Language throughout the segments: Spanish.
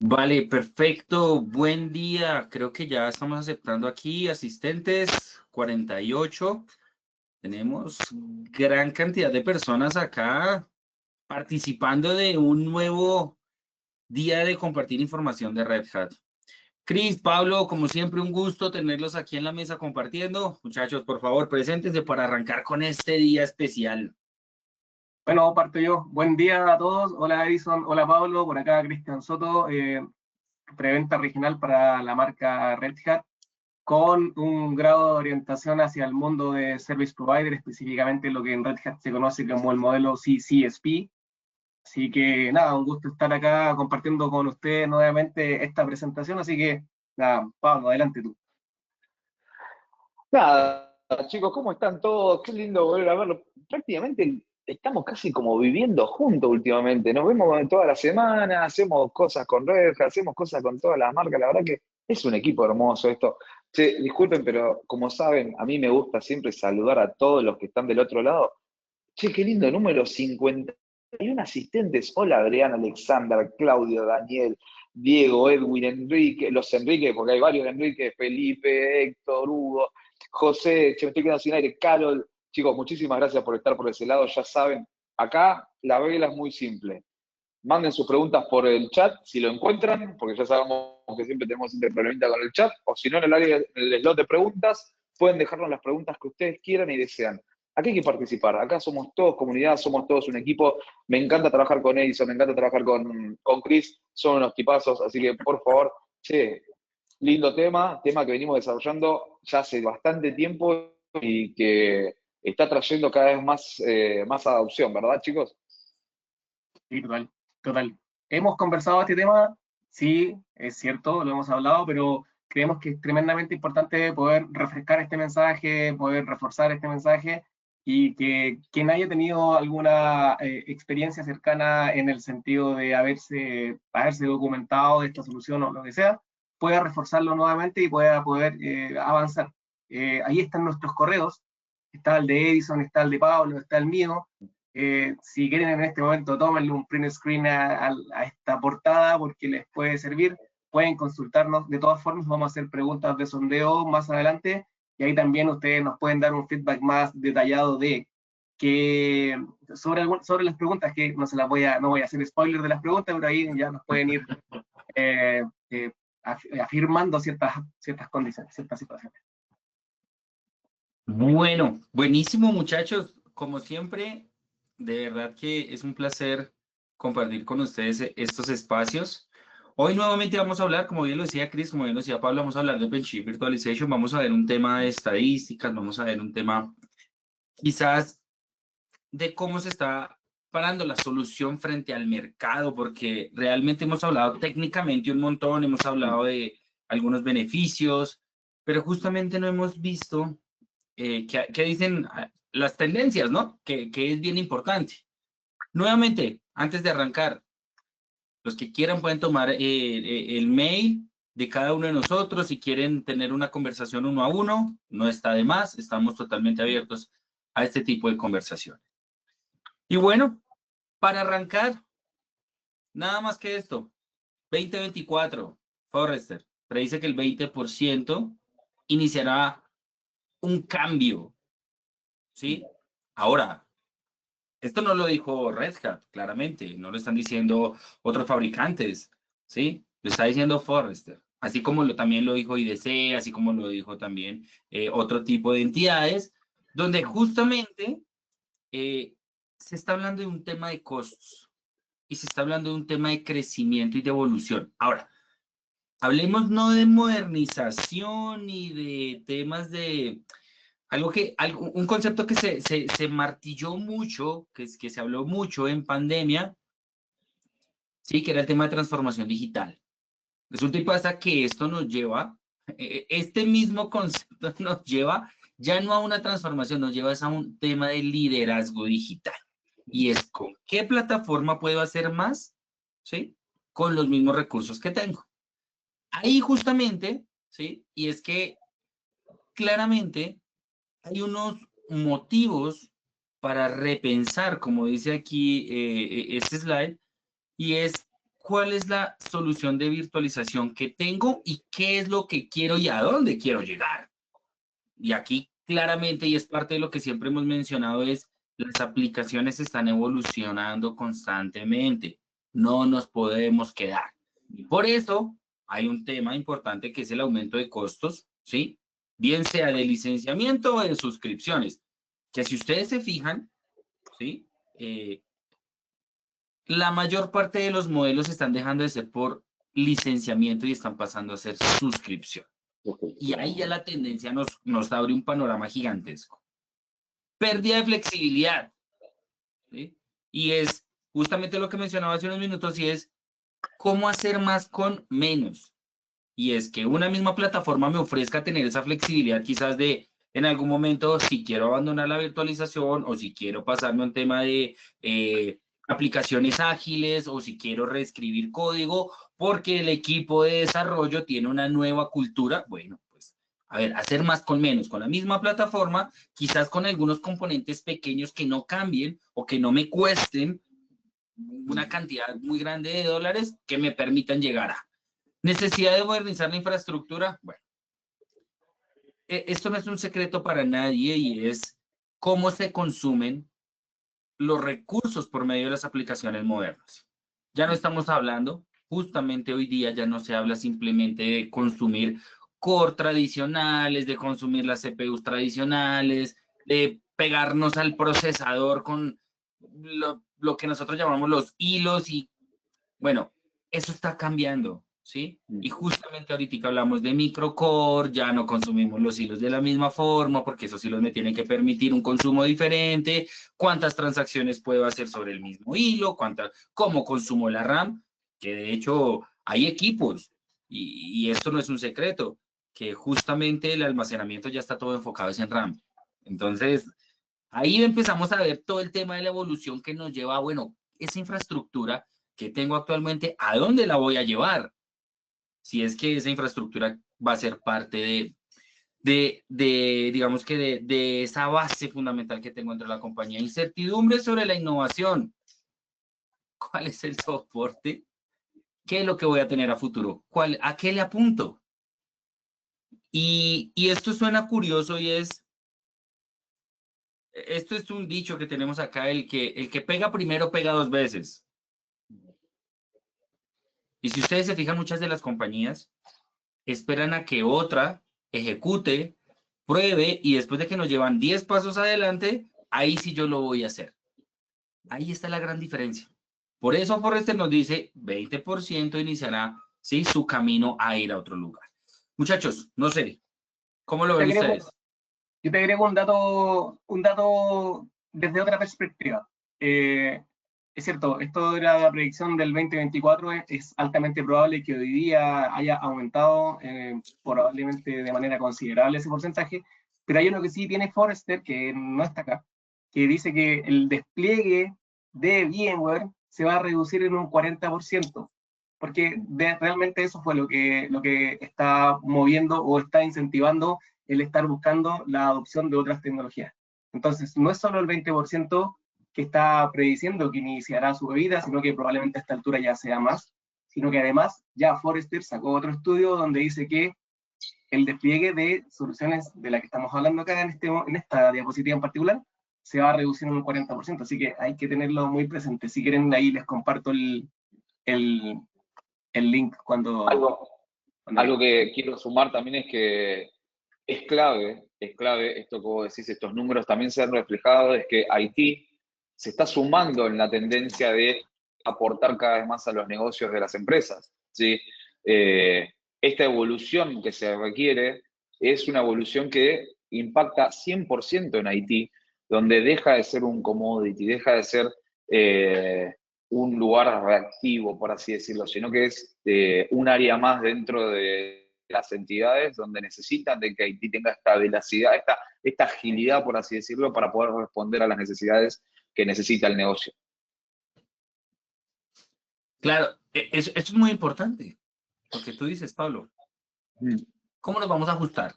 Vale, perfecto. Buen día. Creo que ya estamos aceptando aquí asistentes 48. Tenemos gran cantidad de personas acá participando de un nuevo día de compartir información de Red Hat. Cris, Pablo, como siempre, un gusto tenerlos aquí en la mesa compartiendo. Muchachos, por favor, preséntense para arrancar con este día especial. Bueno, parto yo. Buen día a todos. Hola Edison, hola Pablo, por acá Cristian Soto, preventa regional para la marca Red Hat, con un grado de orientación hacia el mundo de Service Provider, específicamente lo que en Red Hat se conoce como el modelo CCSP. Así que nada, un gusto estar acá compartiendo con ustedes nuevamente esta presentación. Así que nada, Pablo, adelante tú. Nada, chicos, ¿cómo están todos? Qué lindo volver a verlo. Prácticamente estamos casi como viviendo juntos últimamente. Nos vemos toda la semana, hacemos cosas con Red Hat, hacemos cosas con todas las marcas. La verdad que es un equipo hermoso esto. Che, disculpen, pero como saben, a mí me gusta siempre saludar a todos los que están del otro lado. Che, qué lindo número, 51 asistentes. Hola, Adrián, Alexander, Claudio, Daniel, Diego, Edwin, Enrique, los Enrique, porque hay varios Enrique, Felipe, Héctor, Hugo, José, che, me estoy quedando sin aire, Carol. Chicos, muchísimas gracias por estar por ese lado. Ya saben, acá la regla es muy simple. Manden sus preguntas por el chat si lo encuentran, porque ya sabemos que siempre tenemos un problemita con el chat, o si no, en el área, en el slot de preguntas, pueden dejarnos las preguntas que ustedes quieran y desean. Aquí hay que participar, acá somos todos comunidad, somos todos un equipo. Me encanta trabajar con Edison, me encanta trabajar con Chris, son unos tipazos, así que por favor, che, lindo tema que venimos desarrollando ya hace bastante tiempo y que está trayendo cada vez más adopción, ¿verdad, chicos? Sí, total, total. Hemos conversado este tema, sí, es cierto, lo hemos hablado, pero creemos que es tremendamente importante poder refrescar este mensaje, poder reforzar este mensaje y que quien haya tenido alguna experiencia cercana en el sentido de haberse documentado de esta solución o lo que sea, pueda reforzarlo nuevamente y pueda poder avanzar. Ahí están nuestros correos, está el de Edison, está el de Pablo, está el mío. Si quieren en este momento, tómenle un print screen a esta portada porque les puede servir. Pueden consultarnos. De todas formas, vamos a hacer preguntas de sondeo más adelante y ahí también ustedes nos pueden dar un feedback más detallado de que sobre las preguntas, que no se las no voy a hacer spoiler de las preguntas, pero ahí ya nos pueden ir eh, eh, afirmando ciertas condiciones, ciertas situaciones. Bueno, buenísimo, muchachos. Como siempre, de verdad que es un placer compartir con ustedes estos espacios. Hoy nuevamente vamos a hablar, como bien lo decía Chris, como bien lo decía Pablo, vamos a hablar de OpenShift Virtualization, vamos a ver un tema de estadísticas, vamos a ver un tema quizás de cómo se está parando la solución frente al mercado, porque realmente hemos hablado técnicamente un montón, hemos hablado de algunos beneficios, pero justamente no hemos visto qué dicen las tendencias, ¿no? Que es bien importante. Nuevamente, antes de arrancar, los que quieran pueden tomar el mail de cada uno de nosotros. Si quieren tener una conversación uno a uno, no está de más. Estamos totalmente abiertos a este tipo de conversación. Y bueno, para arrancar, nada más que esto. 2024, Forrester predice que el 20% iniciará un cambio, ¿sí? Ahora, esto no lo dijo Red Hat, claramente, no lo están diciendo otros fabricantes, ¿sí? Lo está diciendo Forrester, así como también lo dijo IDC, así como lo dijo también otro tipo de entidades, donde justamente se está hablando de un tema de costos y se está hablando de un tema de crecimiento y de evolución. Ahora, hablemos no de modernización ni de temas de un concepto que se martilló mucho, que se habló mucho en pandemia, sí, que era el tema de transformación digital. Resulta y pasa que esto nos lleva, este mismo concepto nos lleva ya no a una transformación, nos lleva a un tema de liderazgo digital. Y es con qué plataforma puedo hacer más, ¿sí? Con los mismos recursos que tengo. Ahí justamente, ¿sí? Y es que claramente hay unos motivos para repensar, como dice aquí este slide, y es cuál es la solución de virtualización que tengo y qué es lo que quiero y a dónde quiero llegar. Y aquí claramente, y es parte de lo que siempre hemos mencionado, es las aplicaciones están evolucionando constantemente. No nos podemos quedar. Y por eso hay un tema importante que es el aumento de costos, ¿sí? Bien sea de licenciamiento o de suscripciones. Que si ustedes se fijan, ¿sí? La mayor parte de los modelos están dejando de ser por licenciamiento y están pasando a ser suscripción. Y ahí ya la tendencia nos abre un panorama gigantesco. Pérdida de flexibilidad, ¿sí? Y es justamente lo que mencionaba hace unos minutos, y es cómo hacer más con menos. Y es que una misma plataforma me ofrezca tener esa flexibilidad quizás de, en algún momento, si quiero abandonar la virtualización o si quiero pasarme a un tema de aplicaciones ágiles o si quiero reescribir código porque el equipo de desarrollo tiene una nueva cultura. Bueno, pues, a ver, hacer más con menos, con la misma plataforma, quizás con algunos componentes pequeños que no cambien o que no me cuesten una cantidad muy grande de dólares que me permitan llegar a. Necesidad de modernizar la infraestructura. Bueno, esto no es un secreto para nadie y es cómo se consumen los recursos por medio de las aplicaciones modernas. Ya no estamos hablando, justamente hoy día ya no se habla simplemente de consumir core tradicionales, de consumir las CPUs tradicionales, de pegarnos al procesador con lo que nosotros llamamos los hilos y bueno, eso está cambiando, ¿sí? Y justamente ahorita hablamos de microcore, ya no consumimos los hilos de la misma forma, porque esos hilos me tienen que permitir un consumo diferente, cuántas transacciones puedo hacer sobre el mismo hilo, cómo consumo la RAM, que de hecho hay equipos, y esto no es un secreto, que justamente el almacenamiento ya está todo enfocado en RAM. Entonces, ahí empezamos a ver todo el tema de la evolución que nos lleva a, bueno, esa infraestructura que tengo actualmente, ¿a dónde la voy a llevar? Si es que esa infraestructura va a ser parte digamos que de esa base fundamental que tengo entre la compañía. Incertidumbre sobre la innovación. ¿Cuál es el soporte? ¿Qué es lo que voy a tener a futuro? ¿A qué le apunto? Y esto suena curioso y esto es un dicho que tenemos acá, el que pega primero pega dos veces. Y si ustedes se fijan, muchas de las compañías esperan a que otra ejecute, pruebe y después de que nos llevan 10 pasos adelante, ahí sí yo lo voy a hacer. Ahí está la gran diferencia. Por eso Forrester nos dice 20% iniciará, ¿sí?, su camino a ir a otro lugar. Muchachos, no sé, ¿cómo lo ven ustedes? Yo te agrego un dato desde otra perspectiva. Es cierto, esto era la predicción del 2024, es altamente probable que hoy día haya aumentado probablemente de manera considerable ese porcentaje, pero hay uno que sí tiene Forrester, que no está acá, que dice que el despliegue de VMware se va a reducir en un 40%, porque realmente eso fue lo que está moviendo o está incentivando el estar buscando la adopción de otras tecnologías. Entonces, no es solo el 20% que está prediciendo que iniciará su bebida, sino que probablemente a esta altura ya sea más, sino que además ya Forrester sacó otro estudio donde dice que el despliegue de soluciones de la que estamos hablando acá en esta diapositiva en particular se va a reducir en un 40%, así que hay que tenerlo muy presente. Si quieren, ahí les comparto el link cuando... Algo que quiero sumar también es que es clave esto que vos decís, estos números también se han reflejado, es que Haití se está sumando en la tendencia de aportar cada vez más a los negocios de las empresas, ¿sí? Esta evolución que se requiere es una evolución que impacta 100% en Haití, donde deja de ser un commodity, deja de ser un lugar reactivo, por así decirlo, sino que es un área más dentro de las entidades donde necesitan de que Haití tenga esta velocidad, esta agilidad, por así decirlo, para poder responder a las necesidades que necesita el negocio. Claro, eso es muy importante, lo que tú dices, Pablo. ¿Cómo nos vamos a ajustar?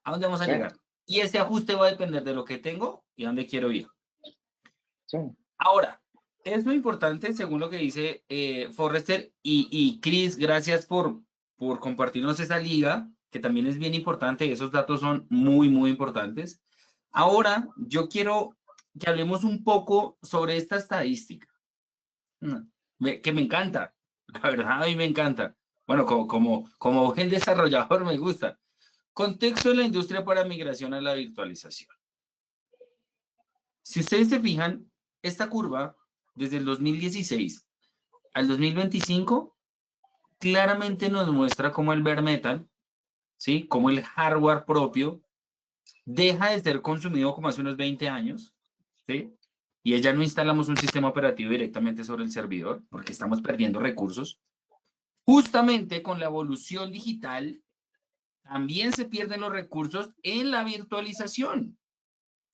¿A dónde vamos a llegar? Y ese ajuste va a depender de lo que tengo y a dónde quiero ir. Sí. Ahora, Es muy importante, según lo que dice Forrester y Chris, gracias por compartirnos esa liga, que también es bien importante. Esos datos son muy, muy importantes. Ahora, yo quiero que hablemos un poco sobre esta estadística, que me encanta. La verdad, a mí me encanta. Bueno, como buen desarrollador me gusta. Contexto de la industria para migración a la virtualización. Si ustedes se fijan, esta curva, desde el 2016 al 2025, claramente nos muestra cómo el bare metal, ¿sí? Cómo el hardware propio deja de ser consumido como hace unos 20 años, ¿sí? Y ya no instalamos un sistema operativo directamente sobre el servidor, porque estamos perdiendo recursos. Justamente con la evolución digital, también se pierden los recursos en la virtualización.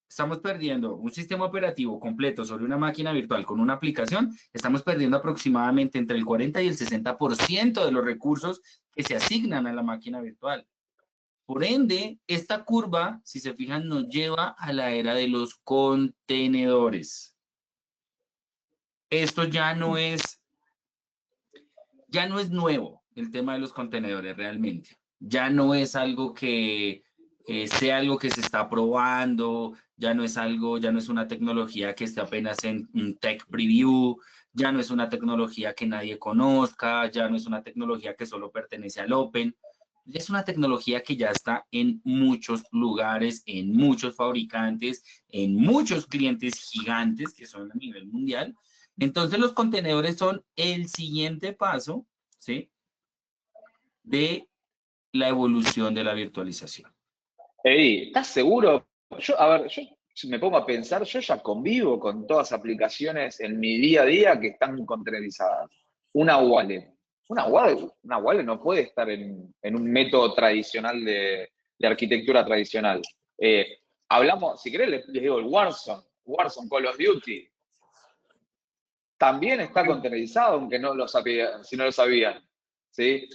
Estamos perdiendo un sistema operativo completo sobre una máquina virtual con una aplicación, estamos perdiendo aproximadamente entre el 40 y el 60% de los recursos que se asignan a la máquina virtual. Por ende, esta curva, si se fijan, nos lleva a la era de los contenedores. Esto ya no es nuevo, el tema de los contenedores realmente. Ya no es algo que sea algo que se está probando, ya no es una tecnología que esté apenas en un tech preview, ya no es una tecnología que nadie conozca, ya no es una tecnología que solo pertenece al Open. Es una tecnología que ya está en muchos lugares, en muchos fabricantes, en muchos clientes gigantes que son a nivel mundial. Entonces los contenedores son el siguiente paso, ¿sí? De la evolución de la virtualización. Eddie, ¿estás seguro? A ver, yo si me pongo a pensar, yo ya convivo con todas las aplicaciones en mi día a día que están containerizadas. Una wallet. Una wallet no puede estar en un método tradicional de arquitectura tradicional. Hablamos, si querés, les digo el Warzone Call of Duty. También está containerizado, aunque no lo sabía, si no lo sabían. ¿Sí?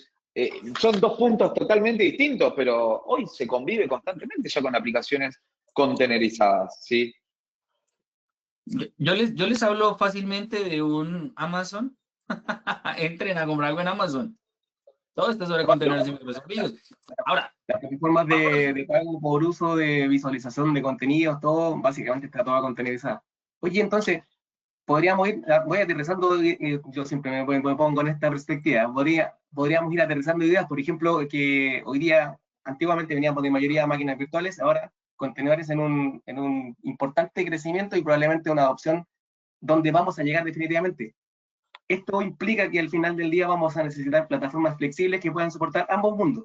Son dos puntos totalmente distintos, pero hoy se convive constantemente ya con aplicaciones containerizadas, ¿sí? Yo les hablo fácilmente de un Amazon. Entren a comprar algo en Amazon. Todo está sobre contenedores y microservicios. Ahora, Las plataformas de pago por uso de visualización de contenidos, todo, básicamente está toda contenerizada. Oye, entonces, podríamos ir, voy aterrizando, yo siempre me pongo en esta perspectiva, podríamos ir aterrizando ideas, por ejemplo, que hoy día, antiguamente veníamos de mayoría de máquinas virtuales, ahora contenedores en un importante crecimiento y probablemente una adopción donde vamos a llegar definitivamente. Esto implica que al final del día vamos a necesitar plataformas flexibles que puedan soportar ambos mundos.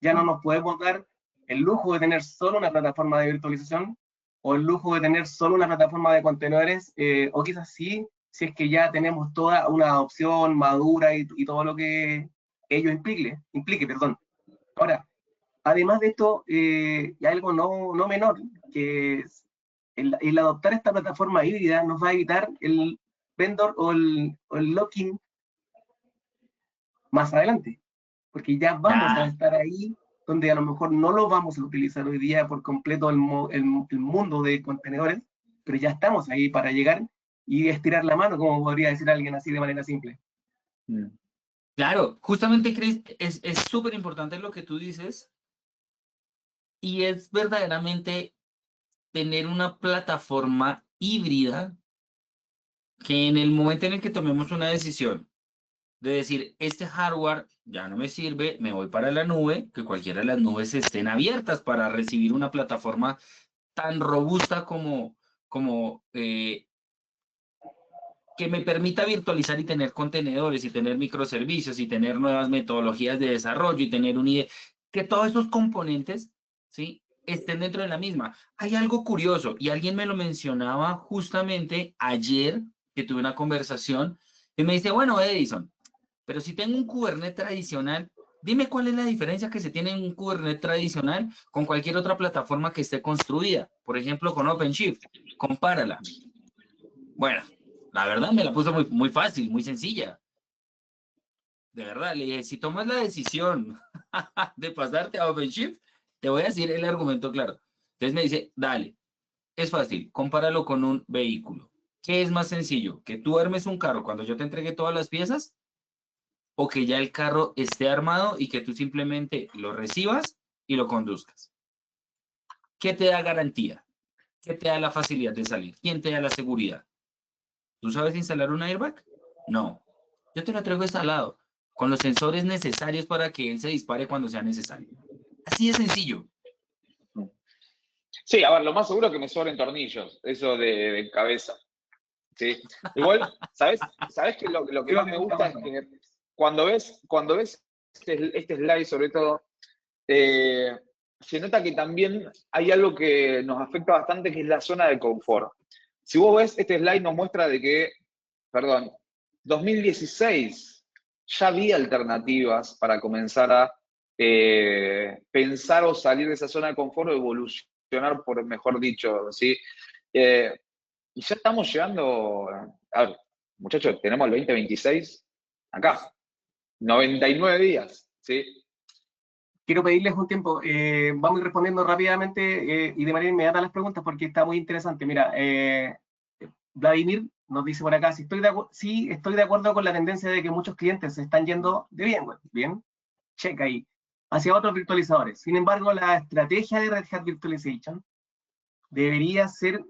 Ya no nos podemos dar el lujo de tener solo una plataforma de virtualización o el lujo de tener solo una plataforma de contenedores, o quizás sí, si es que ya tenemos toda una adopción madura y todo lo que ello implique, perdón. Ahora, además de esto, hay algo no menor, que es el adoptar esta plataforma híbrida nos va a evitar el vendor o el locking más adelante, porque ya vamos a estar ahí donde a lo mejor no lo vamos a utilizar hoy día por completo el mundo de contenedores, pero ya estamos ahí para llegar y estirar la mano, como podría decir alguien así de manera simple. claro, justamente, Chris, es súper importante lo que tú dices y es verdaderamente tener una plataforma híbrida que en el momento en el que tomemos una decisión de decir, este hardware ya no me sirve, me voy para la nube, que cualquiera de las nubes estén abiertas para recibir una plataforma tan robusta como que me permita virtualizar y tener contenedores y tener microservicios y tener nuevas metodologías de desarrollo y tener un IDE, que todos esos componentes, ¿sí?, estén dentro de la misma. Hay algo curioso y alguien me lo mencionaba justamente ayer que tuve una conversación y me dice, bueno, Edison, pero si tengo un Kubernetes tradicional, dime cuál es la diferencia que se tiene en un Kubernetes tradicional con cualquier otra plataforma que esté construida, por ejemplo, con OpenShift. Compárala. Bueno, la verdad me la puso muy, muy fácil, muy sencilla. De verdad, le dije, si tomas la decisión de pasarte a OpenShift, te voy a decir el argumento claro. Entonces me dice, dale, es fácil, compáralo con un vehículo. ¿Qué es más sencillo? ¿Que tú armes un carro cuando yo te entregue todas las piezas? ¿O que ya el carro esté armado y que tú simplemente lo recibas y lo conduzcas? ¿Qué te da garantía? ¿Qué te da la facilidad de salir? ¿Quién te da la seguridad? ¿Tú sabes instalar un airbag? No. Yo te lo traigo instalado, con los sensores necesarios para que él se dispare cuando sea necesario. Así de sencillo. Sí, a ver, lo más seguro es que me sobren tornillos, eso de cabeza. ¿Sí? Igual, ¿sabes que lo que más me gusta es que cuando ves este slide, sobre todo, se nota que también hay algo que nos afecta bastante, que es la zona de confort. Si vos ves, este slide nos muestra de que, perdón, 2016 ya había alternativas para comenzar a pensar o salir de esa zona de confort o evolucionar, por mejor dicho, ¿sí? Y ya estamos llegando, a ver, muchachos, tenemos el 2026 acá, 99 días, ¿sí? Quiero pedirles un tiempo. Vamos a ir respondiendo rápidamente y de manera inmediata a las preguntas porque está muy interesante. Mira, Vladimir nos dice por acá, si sí, estoy de acuerdo con la tendencia de que muchos clientes se están yendo de VMware, bien, check ahí, hacia otros virtualizadores. Sin embargo, la estrategia de Red Hat Virtualization debería ser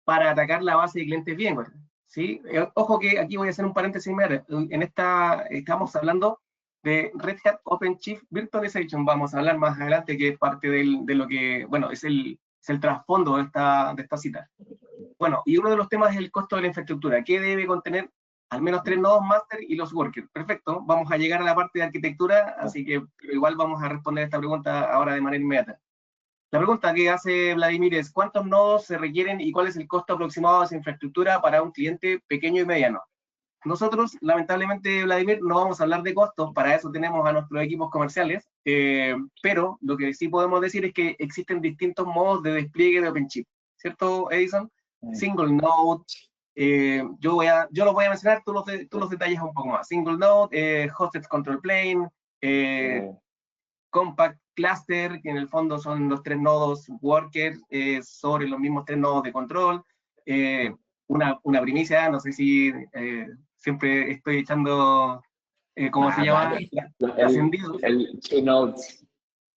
para atacar la base de clientes VMware, ¿sí? Ojo que aquí voy a hacer un paréntesis. En esta estamos hablando de Red Hat OpenShift Virtualization. Vamos a hablar más adelante, que es parte de lo que, bueno, es el trasfondo de esta cita. Bueno, y uno de los temas es el costo de la infraestructura. ¿Qué debe contener? Al menos 3 nodos master y los workers. Perfecto, vamos a llegar a la parte de arquitectura, así que igual vamos a responder esta pregunta ahora de manera inmediata. La pregunta que hace Vladimir es, ¿cuántos nodos se requieren y cuál es el costo aproximado de esa infraestructura para un cliente pequeño y mediano? Nosotros, lamentablemente, Vladimir, no vamos a hablar de costos, para eso tenemos a nuestros equipos comerciales, pero lo que sí podemos decir es que existen distintos modos de despliegue de OpenShift, ¿cierto, Edison? Single node, yo los voy a mencionar, tú los detallas un poco más. Single node, hosted control plane, compact cluster, que en el fondo son los 3 nodos worker sobre los mismos 3 nodos de control. Una primicia, no sé si siempre estoy echando, ¿cómo se llama? Trascendidos. El two nodes.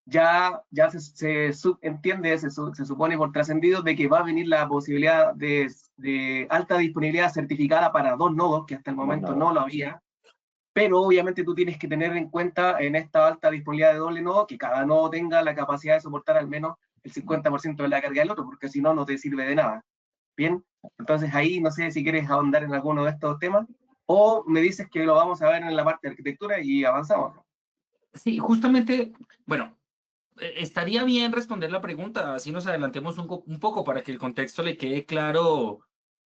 Ya se subentiende, se supone por trascendidos de que va a venir la posibilidad de alta disponibilidad certificada para 2 nodos, que hasta el momento no lo había. Pero obviamente tú tienes que tener en cuenta en esta alta disponibilidad de doble nodo que cada nodo tenga la capacidad de soportar al menos el 50% de la carga del otro, porque si no, no te sirve de nada. Bien, entonces ahí no sé si quieres ahondar en alguno de estos temas o me dices que lo vamos a ver en la parte de arquitectura y avanzamos. Sí, justamente, bueno, estaría bien responder la pregunta, así nos adelantemos un poco para que el contexto le quede claro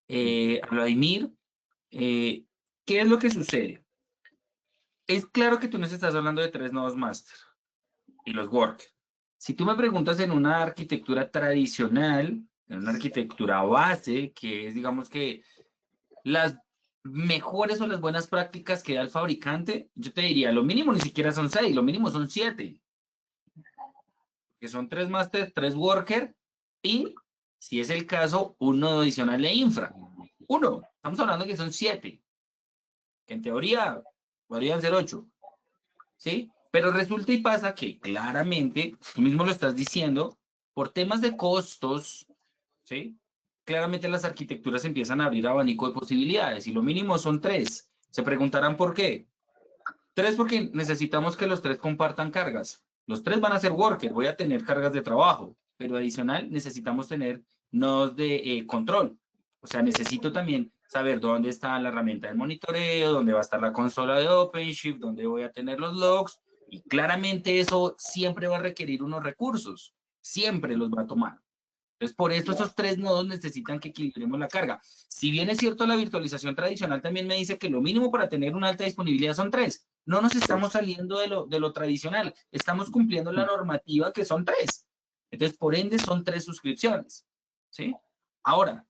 a Vladimir. ¿Qué es lo que sucede? Es claro que tú nos estás hablando de 3 nodos master y los work. Si tú me preguntas en una arquitectura tradicional, en una arquitectura base, que es, digamos que, las mejores o las buenas prácticas que da el fabricante, yo te diría, lo mínimo ni siquiera son 6, lo mínimo son 7. Que son 3 master, 3 worker y, si es el caso, un nodo adicional de infra. Estamos hablando que son 7, que en teoría podrían ser 8, ¿sí? Pero resulta y pasa que claramente, tú mismo lo estás diciendo, por temas de costos, ¿sí? Claramente las arquitecturas empiezan a abrir abanico de posibilidades y lo mínimo son 3. Se preguntarán por qué. 3 porque necesitamos que los 3 compartan cargas. Los 3 van a ser worker, voy a tener cargas de trabajo, pero adicional necesitamos tener nodos de control. O sea, necesito también saber dónde está la herramienta de monitoreo, dónde va a estar la consola de OpenShift, dónde voy a tener los logs, y claramente eso siempre va a requerir unos recursos, siempre los va a tomar. Entonces, por eso esos 3 nodos necesitan que equilibremos la carga. Si bien es cierto, la virtualización tradicional también me dice que lo mínimo para tener una alta disponibilidad son 3. No nos estamos saliendo de lo tradicional. Estamos cumpliendo la normativa que son 3. Entonces, por ende, son 3 suscripciones. ¿Sí? Ahora,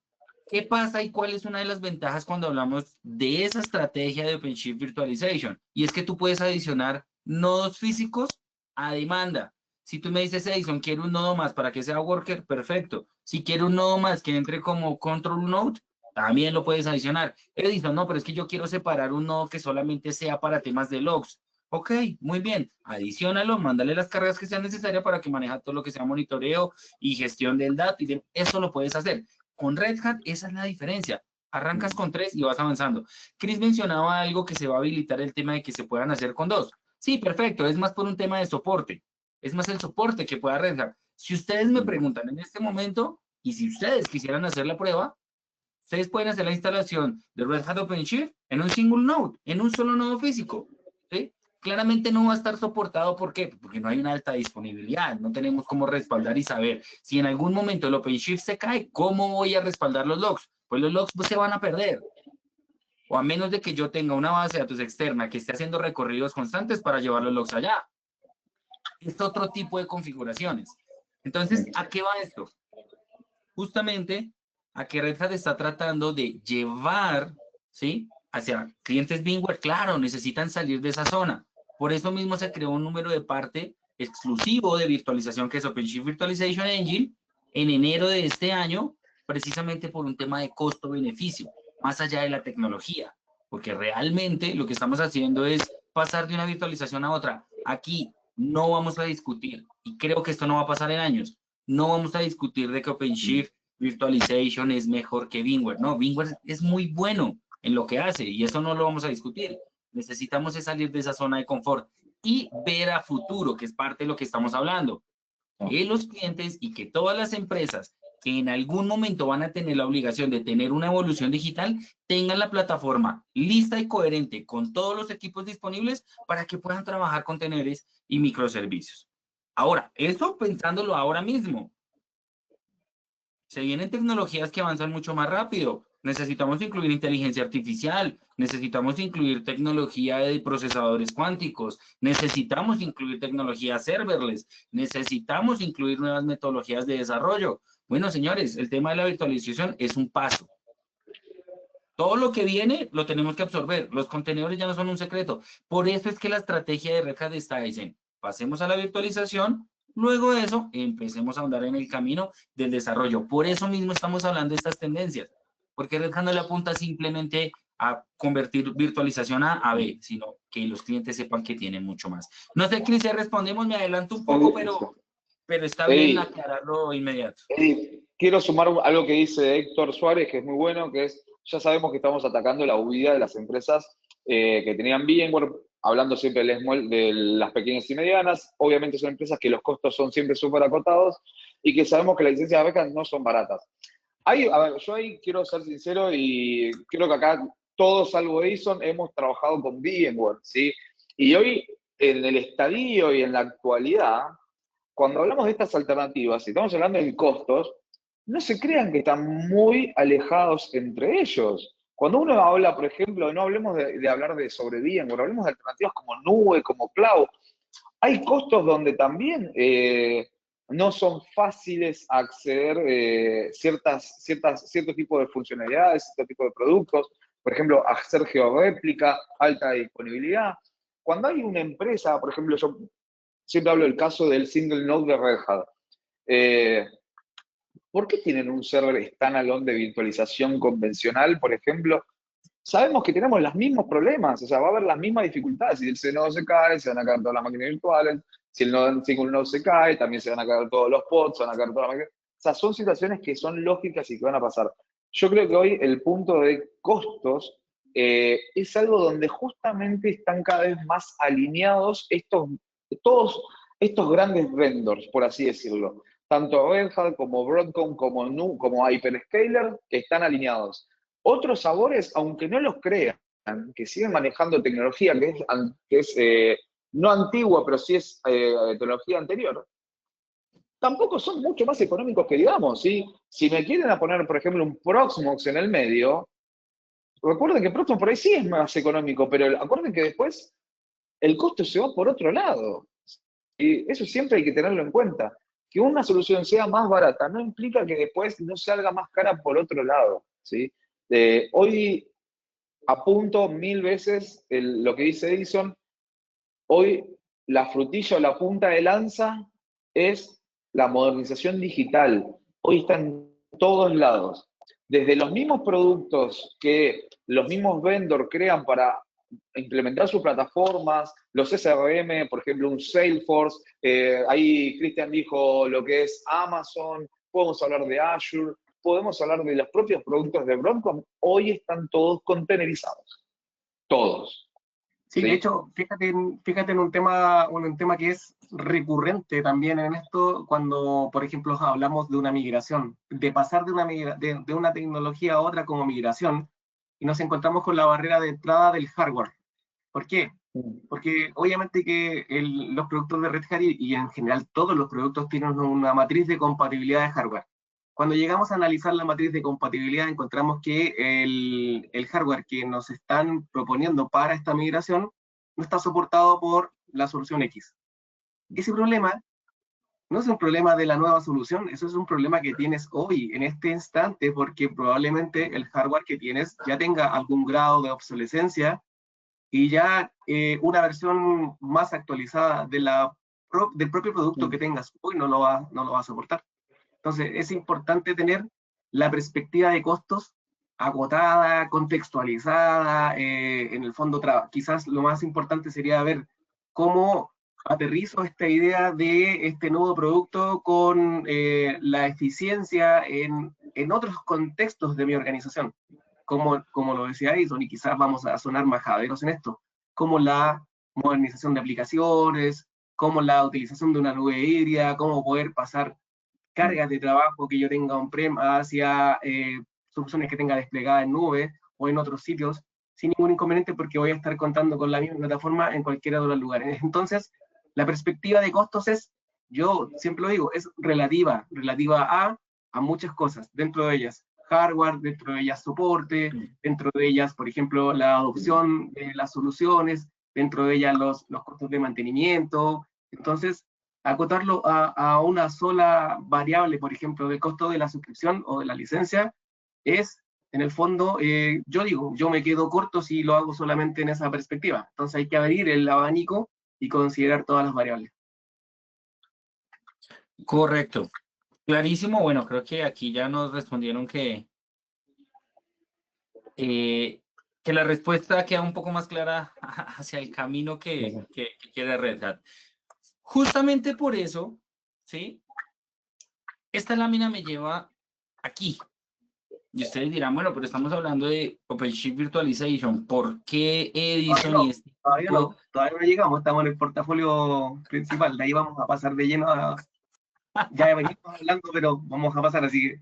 ¿qué pasa y cuál es una de las ventajas cuando hablamos de esa estrategia de OpenShift Virtualization? Y es que tú puedes adicionar nodos físicos a demanda. Si tú me dices, Edison, quiero un nodo más para que sea worker, perfecto. Si quiero un nodo más que entre como control node, También lo puedes adicionar. Edison, no, pero es que yo quiero separar un nodo que solamente sea para temas de logs. Ok, muy bien. Adiciónalo, mándale las cargas que sean necesarias para que maneje todo lo que sea monitoreo y gestión del dato. Eso lo puedes hacer. Con Red Hat, esa es la diferencia. Arrancas con 3 y vas avanzando. Chris mencionaba algo que se va a habilitar el tema de que se puedan hacer con 2. Sí, perfecto. Es más por un tema de soporte. Es más el soporte que pueda Red Hat. Si ustedes me preguntan en este momento y si ustedes quisieran hacer la prueba, ustedes pueden hacer la instalación de Red Hat OpenShift en un single node, en un solo nodo físico. ¿Sí? Claramente no va a estar soportado, ¿por qué? Porque no hay una alta disponibilidad, no tenemos cómo respaldar y saber si en algún momento el OpenShift se cae, ¿cómo voy a respaldar los logs? Pues los logs pues, se van a perder. O a menos de que yo tenga una base de datos externa que esté haciendo recorridos constantes para llevar los logs allá. Es otro tipo de configuraciones. Entonces, ¿a qué va esto? Justamente a que Red Hat está tratando de llevar, ¿sí? Hacia clientes VMware, claro, necesitan salir de esa zona. Por eso mismo se creó un número de parte exclusivo de virtualización que es OpenShift Virtualization Engine en enero de este año, precisamente por un tema de costo-beneficio, más allá de la tecnología, porque realmente lo que estamos haciendo es pasar de una virtualización a otra. Aquí no vamos a discutir, y creo que esto no va a pasar en años, no vamos a discutir de que OpenShift Virtualization es mejor que VMware. No, VMware es muy bueno en lo que hace y eso no lo vamos a discutir. Necesitamos salir de esa zona de confort y ver a futuro, que es parte de lo que estamos hablando. Que los clientes y que todas las empresas que en algún momento van a tener la obligación de tener una evolución digital, tengan la plataforma lista y coherente con todos los equipos disponibles para que puedan trabajar contenedores y microservicios. Ahora, eso pensándolo ahora mismo. Se vienen tecnologías que avanzan mucho más rápido. Necesitamos incluir inteligencia artificial, necesitamos incluir tecnología de procesadores cuánticos, necesitamos incluir tecnología serverless, necesitamos incluir nuevas metodologías de desarrollo. Bueno, señores, el tema de la virtualización es un paso. Todo lo que viene lo tenemos que absorber. Los contenedores ya no son un secreto. Por eso es que la estrategia de Red Hat está diciendo, pasemos a la virtualización, luego de eso empecemos a andar en el camino del desarrollo. Por eso mismo estamos hablando de estas tendencias, porque Red Hat no le apunta simplemente a convertir virtualización A B, sino que los clientes sepan que tienen mucho más. No sé, Cris, si respondemos, me adelanto un poco, pero está bien Eddie, aclararlo inmediato. Eddie, quiero sumar algo que dice Héctor Suárez, que es muy bueno, que es, ya sabemos que estamos atacando la huida de las empresas que tenían VMware, hablando siempre de las pequeñas y medianas. Obviamente son empresas que los costos son siempre súper acotados y que sabemos que las licencias de becas no son baratas. A ver, yo ahí quiero ser sincero y creo que acá todos, salvo Edison, hemos trabajado con VMware, ¿sí? Y hoy, en el estadio y en la actualidad, cuando hablamos de estas alternativas, y estamos hablando de costos, no se crean que están muy alejados entre ellos. Cuando uno habla, por ejemplo, no hablemos de hablar sobre VMware, hablemos de alternativas como nube, como cloud, hay costos donde también no son fáciles acceder cierto tipo de funcionalidades, cierto tipo de productos, por ejemplo, hacer georréplica, alta disponibilidad. Cuando hay una empresa, por ejemplo, yo siempre hablo del caso del single node de Red Hat. ¿Por qué tienen un server standalone de virtualización convencional, por ejemplo? Sabemos que tenemos los mismos problemas, o sea, va a haber las mismas dificultades. Si el nodo se cae, se van a caer todas las máquinas virtuales. Si el single node se cae, también se van a caer todos los pods, se van a caer todas las máquinas. O sea, son situaciones que son lógicas y que van a pasar. Yo creo que hoy el punto de costos es algo donde justamente están cada vez más alineados todos estos grandes vendors, por así decirlo. Tanto Red Hat como Broadcom, como Hyperscaler, que están alineados. Otros sabores, aunque no los crean, que siguen manejando tecnología que es no antigua, pero sí es tecnología anterior, tampoco son mucho más económicos que digamos, ¿sí? Si me quieren a poner, por ejemplo, un Proxmox en el medio, recuerden que Proxmox por ahí sí es más económico, pero acuerden que después el costo se va por otro lado. Y eso siempre hay que tenerlo en cuenta. Que una solución sea más barata no implica que después no salga más cara por otro lado, ¿sí? Hoy apunto 1000 veces lo que dice Edison. Hoy la frutilla o la punta de lanza es la modernización digital. Hoy está en todos lados. desde los mismos productos que los mismos vendors crean para implementar sus plataformas, los SRM, por ejemplo, un Salesforce, ahí Cristian dijo lo que es Amazon, podemos hablar de Azure, podemos hablar de los propios productos de Broadcom, hoy están todos containerizados, todos. Sí, de hecho, fíjate en un tema que es recurrente también en esto, cuando, por ejemplo, hablamos de una migración, de pasar de una tecnología a otra como migración, y nos encontramos con la barrera de entrada del hardware. ¿Por qué? Porque obviamente que los productos de Red Hat y en general todos los productos tienen una matriz de compatibilidad de hardware. Cuando llegamos a analizar la matriz de compatibilidad, encontramos que el hardware que nos están proponiendo para esta migración no está soportado por la solución X. Ese problema no es un problema de la nueva solución, eso es un problema que tienes hoy, en este instante, porque probablemente el hardware que tienes ya tenga algún grado de obsolescencia y ya una versión más actualizada del propio producto que tengas hoy no lo va a soportar. Entonces, es importante tener la perspectiva de costos acotada, contextualizada, en el fondo, quizás lo más importante sería ver cómo aterrizo esta idea de este nuevo producto con la eficiencia en otros contextos de mi organización, como lo decía Edison, y quizás vamos a sonar majaderos en esto, como la modernización de aplicaciones, como la utilización de una nube híbrida, cómo poder pasar cargas de trabajo que yo tenga on-prem hacia soluciones que tenga desplegadas en nube o en otros sitios, sin ningún inconveniente porque voy a estar contando con la misma plataforma en cualquiera de los lugares. Entonces, la perspectiva de costos es, yo siempre lo digo, es relativa a muchas cosas, dentro de ellas hardware, dentro de ellas soporte, dentro de ellas, por ejemplo, la adopción de las soluciones, dentro de ellas los costos de mantenimiento. Entonces, acotarlo a una sola variable, por ejemplo, del costo de la suscripción o de la licencia, es, en el fondo, yo me quedo corto si lo hago solamente en esa perspectiva. Entonces hay que abrir el abanico y considerar todas las variables. Correcto. Clarísimo. Bueno, creo que aquí ya nos respondieron que la respuesta queda un poco más clara hacia el camino que quiere Red Hat. Justamente por eso, ¿sí? Esta lámina me lleva aquí. Y ustedes dirán, bueno, pero estamos hablando de OpenShift Virtualization. ¿Por qué Edison y este todavía no llegamos, estamos en el portafolio principal, de ahí vamos a pasar de lleno a... Ya venimos hablando, pero vamos a pasar, así que...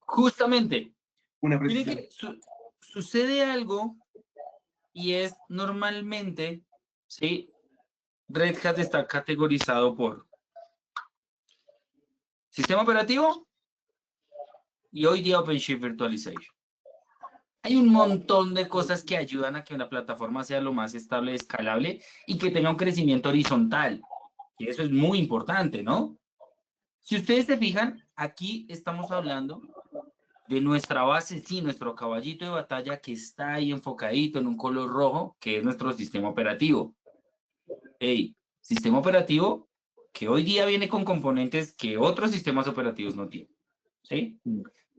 Justamente. Una Miren precisión. que sucede algo y es normalmente, ¿sí? Red Hat está categorizado por sistema operativo y hoy día OpenShift Virtualization. Hay un montón de cosas que ayudan a que una plataforma sea lo más estable y escalable y que tenga un crecimiento horizontal. Y eso es muy importante, ¿no? Si ustedes se fijan, aquí estamos hablando de nuestra base, sí, nuestro caballito de batalla que está ahí enfocadito en un color rojo, que es nuestro sistema operativo. Hey, sistema operativo que hoy día viene con componentes que otros sistemas operativos no tienen, ¿sí?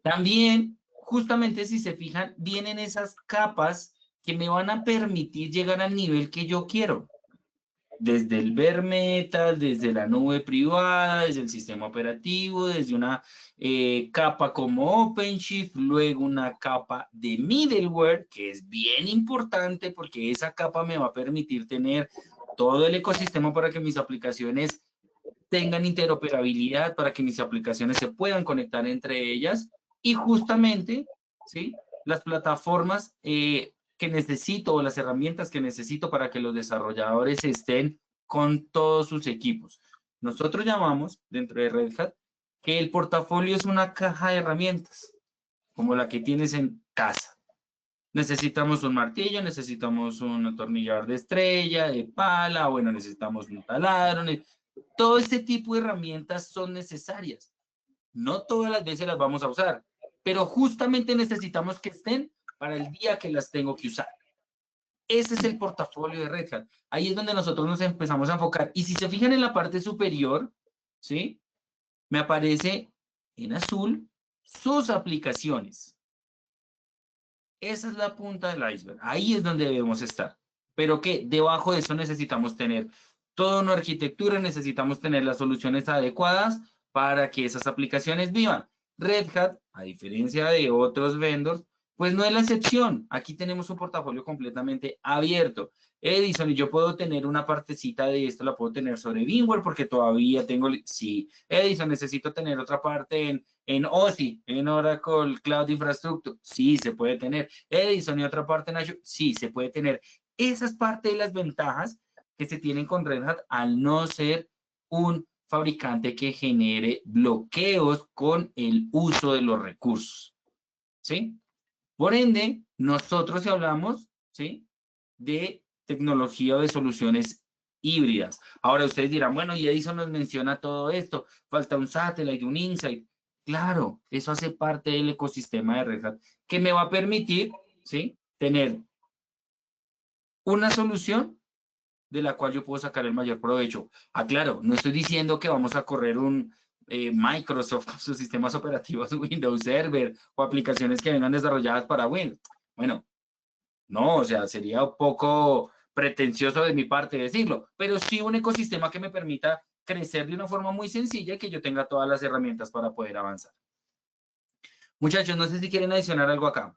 También, justamente si se fijan, vienen esas capas que me van a permitir llegar al nivel que yo quiero. Desde el bare metal, desde la nube privada, desde el sistema operativo, desde una capa como OpenShift, luego una capa de middleware, que es bien importante porque esa capa me va a permitir tener todo el ecosistema para que mis aplicaciones tengan interoperabilidad, para que mis aplicaciones se puedan conectar entre ellas y justamente, ¿sí? Las plataformas que necesito o las herramientas que necesito para que los desarrolladores estén con todos sus equipos. Nosotros llamamos dentro de Red Hat que el portafolio es una caja de herramientas, como la que tienes en casa. Necesitamos un martillo, necesitamos un atornillador de estrella, de pala, bueno, necesitamos un taladro. Todo este tipo de herramientas son necesarias. No todas las veces las vamos a usar, pero justamente necesitamos que estén para el día que las tengo que usar. Ese es el portafolio de Red Hat. Ahí es donde nosotros nos empezamos a enfocar. Y si se fijan en la parte superior, ¿sí? Me aparece en azul sus aplicaciones. Esa es la punta del iceberg. Ahí es donde debemos estar. Pero que debajo de eso necesitamos tener toda una arquitectura, necesitamos tener las soluciones adecuadas para que esas aplicaciones vivan. Red Hat, a diferencia de otros vendors, pues no es la excepción. Aquí tenemos un portafolio completamente abierto. Edison, y yo puedo tener una partecita de esto, la puedo tener sobre VMware porque todavía tengo, sí, Edison, necesito tener otra parte en OSI, en Oracle Cloud Infrastructure, sí, se puede tener. Edison y otra parte en Azure, sí, se puede tener. Esa es parte de las ventajas que se tienen con Red Hat al no ser un fabricante que genere bloqueos con el uso de los recursos, ¿sí? Por ende, nosotros hablamos, ¿sí?, de tecnología o de soluciones híbridas. Ahora ustedes dirán, bueno, y Edison nos menciona todo esto, falta un satellite, un insight. Claro, eso hace parte del ecosistema de Red Hat, que me va a permitir, ¿sí?, tener una solución de la cual yo puedo sacar el mayor provecho. Claro, no estoy diciendo que vamos a correr un Microsoft con sus sistemas operativos Windows Server o aplicaciones que vengan desarrolladas para Windows. Bueno, no, o sea, sería un poco pretencioso de mi parte decirlo, pero sí un ecosistema que me permita crecer de una forma muy sencilla y que yo tenga todas las herramientas para poder avanzar. Muchachos, no sé si quieren adicionar algo acá.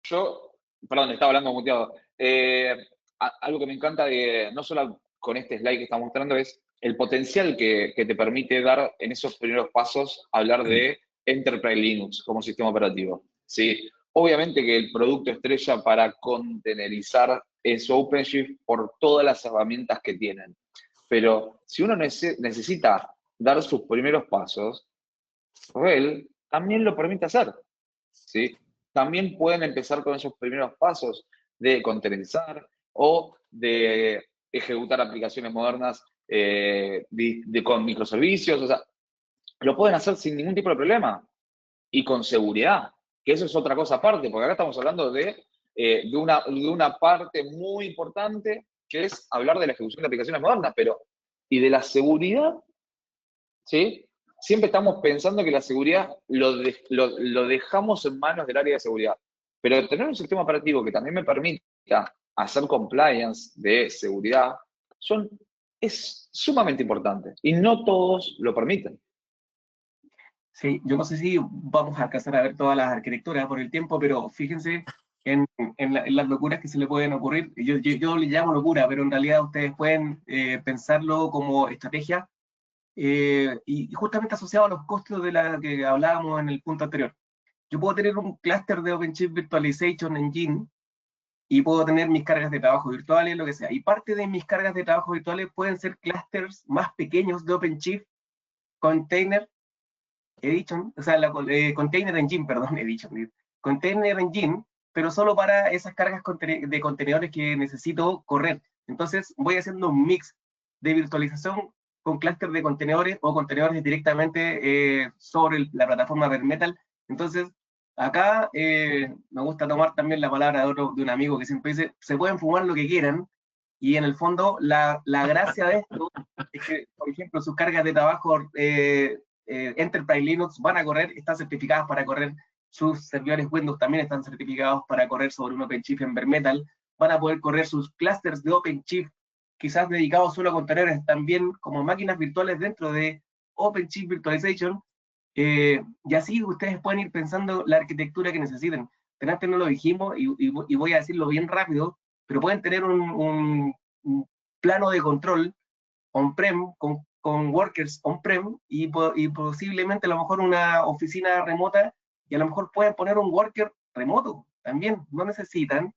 Yo, perdón, estaba hablando muteado. Algo que me encanta de, no solo con este slide que estamos mostrando, es el potencial que te permite dar en esos primeros pasos hablar de Enterprise Linux como sistema operativo. ¿Sí? Obviamente que el producto estrella para contenerizar es OpenShift por todas las herramientas que tienen. Pero si uno necesita dar sus primeros pasos, RHEL también lo permite hacer. ¿Sí? También pueden empezar con esos primeros pasos de containerizar o de ejecutar aplicaciones modernas con microservicios. O sea, lo pueden hacer sin ningún tipo de problema y con seguridad, que eso es otra cosa aparte, porque acá estamos hablando de una parte muy importante que es hablar de la ejecución de aplicaciones modernas, pero y de la seguridad, ¿sí? Siempre estamos pensando que la seguridad lo dejamos en manos del área de seguridad. Pero tener un sistema operativo que también me permita hacer compliance de seguridad es sumamente importante. Y no todos lo permiten. Sí, yo no sé si vamos a alcanzar a ver todas las arquitecturas por el tiempo, pero fíjense en las locuras que se le pueden ocurrir. Yo le llamo locura, pero en realidad ustedes pueden pensarlo como estrategia y justamente asociado a los costos de la que hablábamos en el punto anterior. Yo puedo tener un clúster de OpenShift Virtualization Engine y puedo tener mis cargas de trabajo virtuales, lo que sea. Y parte de mis cargas de trabajo virtuales pueden ser clústeres más pequeños de OpenShift Container Edition, o sea, Container Engine, perdón, Edition, Container Engine, pero solo para esas cargas de contenedores que necesito correr. Entonces voy haciendo un mix de virtualización con clúster de contenedores o contenedores directamente sobre la plataforma Bare Metal. Entonces, acá me gusta tomar también la palabra de un amigo que siempre dice, se pueden fumar lo que quieran, y en el fondo la gracia de esto es que, por ejemplo, sus cargas de trabajo Enterprise Linux van a correr, están certificadas para correr, sus servidores Windows también están certificados para correr sobre un OpenShift en Bare Metal, van a poder correr sus clusters de OpenShift, quizás dedicados solo a contenedores, también como máquinas virtuales dentro de OpenShift Virtualization, y así ustedes pueden ir pensando la arquitectura que necesiten. Antes no lo dijimos y voy a decirlo bien rápido, pero pueden tener un plano de control on-prem con workers on-prem y posiblemente a lo mejor una oficina remota y a lo mejor pueden poner un worker remoto también, no necesitan.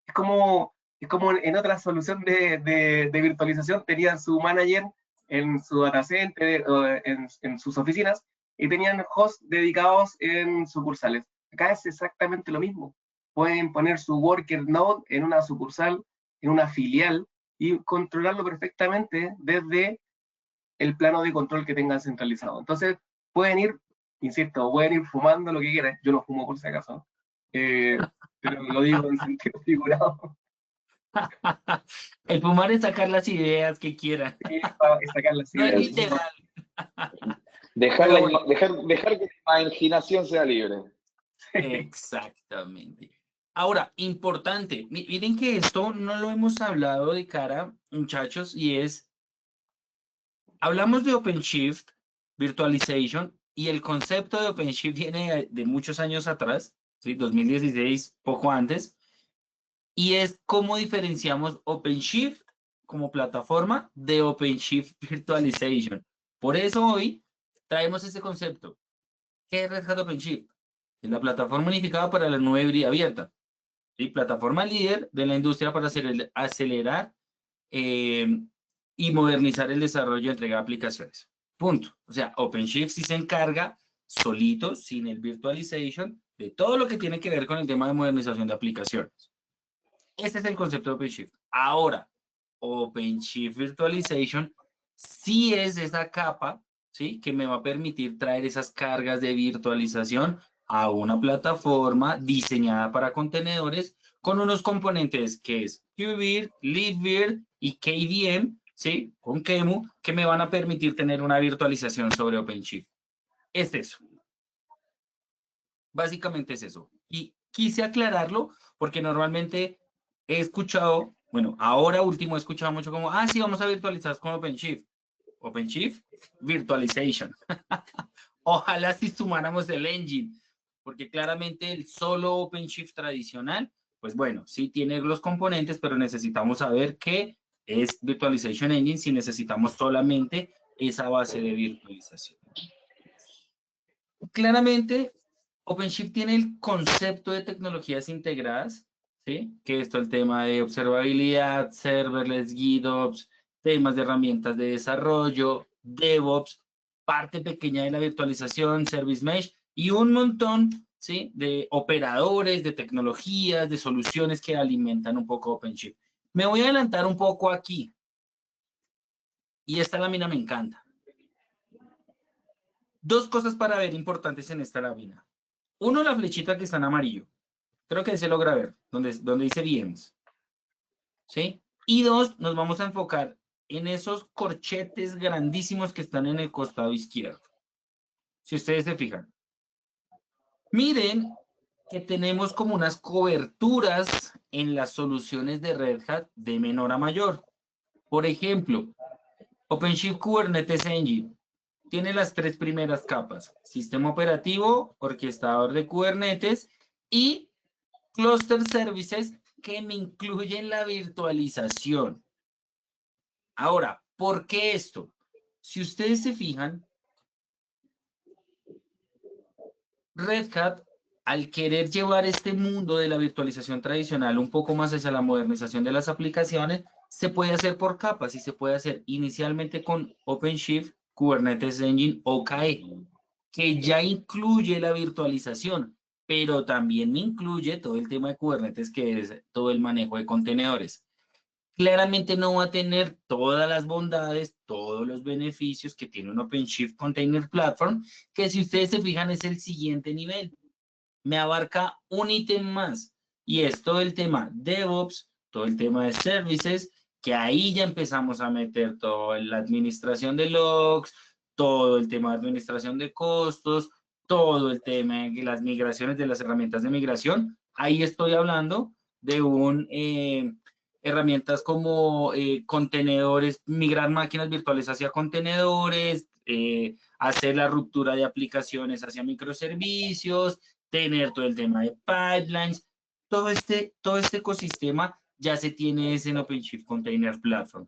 Es como en otra solución de virtualización tenían su manager en su data center, en sus oficinas y tenían hosts dedicados en sucursales. Acá es exactamente lo mismo. Pueden poner su worker node en una sucursal, en una filial y controlarlo perfectamente desde el plano de control que tengan centralizado. Entonces, pueden ir, insisto, pueden ir fumando lo que quieran. Yo no fumo por si acaso, pero lo digo en sentido figurado. El fumar es sacar las ideas que quieran. Para sacar las No es ideas. literal. Dejar, Pero bueno, dejar que la imaginación sea libre. exactamente. Ahora, importante, miren que esto no lo hemos hablado de cara, muchachos, y es, hablamos de OpenShift, Virtualization, y el concepto de OpenShift viene de muchos años atrás, ¿sí? 2016, poco antes, y es cómo diferenciamos OpenShift como plataforma de OpenShift Virtualization. Por eso hoy traemos ese concepto. ¿Qué es Red Hat OpenShift? Es la plataforma unificada para la nube híbrida abierta. ¿Sí? Plataforma líder de la industria para acelerar y modernizar el desarrollo y entrega de aplicaciones. Punto. O sea, OpenShift sí se encarga solito, sin el virtualization, de todo lo que tiene que ver con el tema de modernización de aplicaciones. Este es el concepto de OpenShift. Ahora, OpenShift Virtualization sí es esa capa, ¿sí? Que me va a permitir traer esas cargas de virtualización a una plataforma diseñada para contenedores con unos componentes que es KubeVirt, LibVirt y KVM, ¿sí? Con KEMU, que me van a permitir tener una virtualización sobre OpenShift. Es eso. Básicamente es eso. Y quise aclararlo porque normalmente he escuchado, bueno, ahora último he escuchado mucho como, ah, sí, vamos a virtualizar con OpenShift. OpenShift, virtualization. Ojalá si sumáramos el engine, porque claramente el solo OpenShift tradicional, pues bueno, sí tiene los componentes, pero necesitamos saber qué es Virtualization Engine si necesitamos solamente esa base de virtualización. Claramente, OpenShift tiene el concepto de tecnologías integradas, ¿sí? Que esto el tema de observabilidad, serverless, GitOps, temas de herramientas de desarrollo, DevOps, parte pequeña de la virtualización, Service Mesh y un montón, ¿sí? De operadores, de tecnologías, de soluciones que alimentan un poco OpenShift. Me voy a adelantar un poco aquí. Y esta lámina me encanta. Dos cosas para ver importantes en esta lámina. Uno, la flechita que está en amarillo. Creo que se logra ver, donde dice VMs. ¿Sí? Y dos, nos vamos a enfocar en esos corchetes grandísimos que están en el costado izquierdo. Si ustedes se fijan. Miren que tenemos como unas coberturas en las soluciones de Red Hat de menor a mayor. Por ejemplo, OpenShift Kubernetes Engine tiene las tres primeras capas: sistema operativo, orquestador de Kubernetes y cluster services que me incluyen la virtualización. Ahora, ¿por qué esto? Si ustedes se fijan, Red Hat, al querer llevar este mundo de la virtualización tradicional un poco más hacia la modernización de las aplicaciones, se puede hacer por capas y se puede hacer inicialmente con OpenShift Kubernetes Engine OKE, que ya incluye la virtualización, pero también me incluye todo el tema de Kubernetes, que es todo el manejo de contenedores. Claramente no va a tener todas las bondades, todos los beneficios que tiene un OpenShift Container Platform, que si ustedes se fijan es el siguiente nivel. Me abarca un ítem más y es todo el tema DevOps, todo el tema de services, que ahí ya empezamos a meter toda la administración de logs, todo el tema de administración de costos, todo el tema de las migraciones de las herramientas de migración. Ahí estoy hablando de herramientas como contenedores, migrar máquinas virtuales hacia contenedores, hacer la ruptura de aplicaciones hacia microservicios, tener todo el tema de pipelines, todo este ecosistema ya se tiene en OpenShift Container Platform.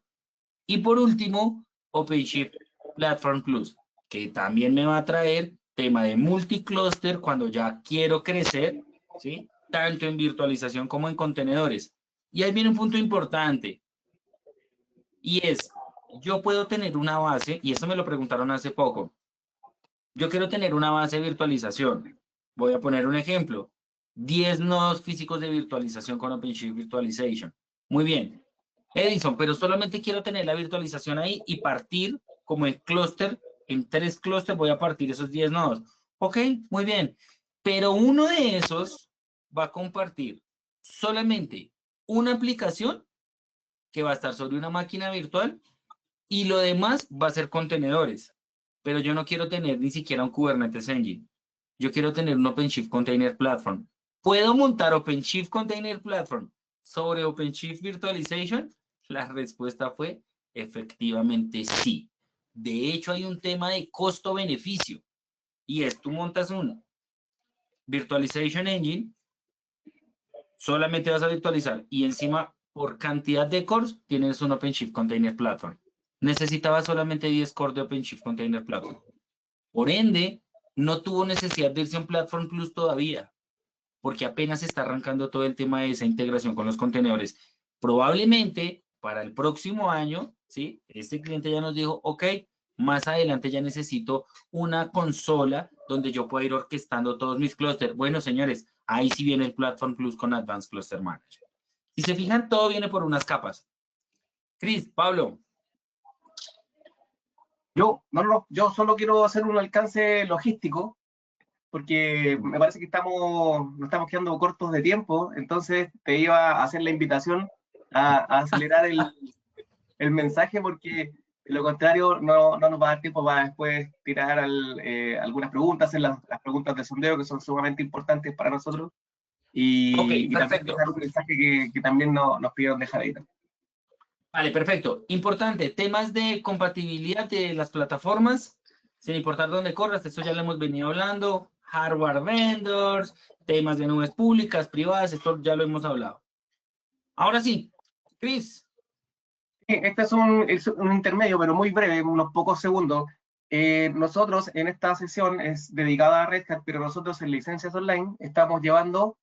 Y por último, OpenShift Platform Plus, que también me va a traer tema de multicluster cuando ya quiero crecer, ¿sí? Tanto en virtualización como en contenedores. Y ahí viene un punto importante, y es, yo puedo tener una base, y esto me lo preguntaron hace poco, yo quiero tener una base de virtualización. Voy a poner un ejemplo, 10 nodos físicos de virtualización con OpenShift Virtualization. Muy bien. Edison, pero solamente quiero tener la virtualización ahí y partir como el clúster, en 3 clústeres voy a partir esos 10 nodos. Ok, muy bien. Pero uno de esos va a compartir solamente una aplicación que va a estar sobre una máquina virtual y lo demás va a ser contenedores. Pero yo no quiero tener ni siquiera un Kubernetes Engine. Yo quiero tener un OpenShift Container Platform. ¿Puedo montar OpenShift Container Platform sobre OpenShift Virtualization? La respuesta fue efectivamente sí. De hecho, hay un tema de costo-beneficio. Y es, tú montas un Virtualization Engine, solamente vas a virtualizar y encima, por cantidad de cores, tienes un OpenShift Container Platform. Necesitaba solamente 10 cores de OpenShift Container Platform. Por ende, no tuvo necesidad de irse a un Platform Plus todavía, porque apenas está arrancando todo el tema de esa integración con los contenedores. Probablemente para el próximo año, ¿sí? Este cliente ya nos dijo, ok, más adelante ya necesito una consola donde yo pueda ir orquestando todos mis clústeres. Bueno, señores, ahí sí viene el Platform Plus con Advanced Cluster Manager. Si se fijan, todo viene por unas capas. Cris, Pablo. Yo solo quiero hacer un alcance logístico, porque me parece que nos estamos quedando cortos de tiempo, entonces te iba a hacer la invitación a acelerar el mensaje, porque de lo contrario no nos va a dar tiempo para después tirar algunas preguntas, hacer las preguntas de sondeo que son sumamente importantes para nosotros, Ok, y también perfecto. dejar un mensaje que también nos pidieron dejar ahí. Vale, perfecto. Importante, temas de compatibilidad de las plataformas, sin importar dónde corras, esto ya lo hemos venido hablando, hardware vendors, temas de nubes públicas, privadas, esto ya lo hemos hablado. Ahora sí, Cris. Este es un intermedio, pero muy breve, unos pocos segundos. Nosotros en esta sesión es dedicada a Red Hat, pero nosotros en Licencias Online estamos llevando,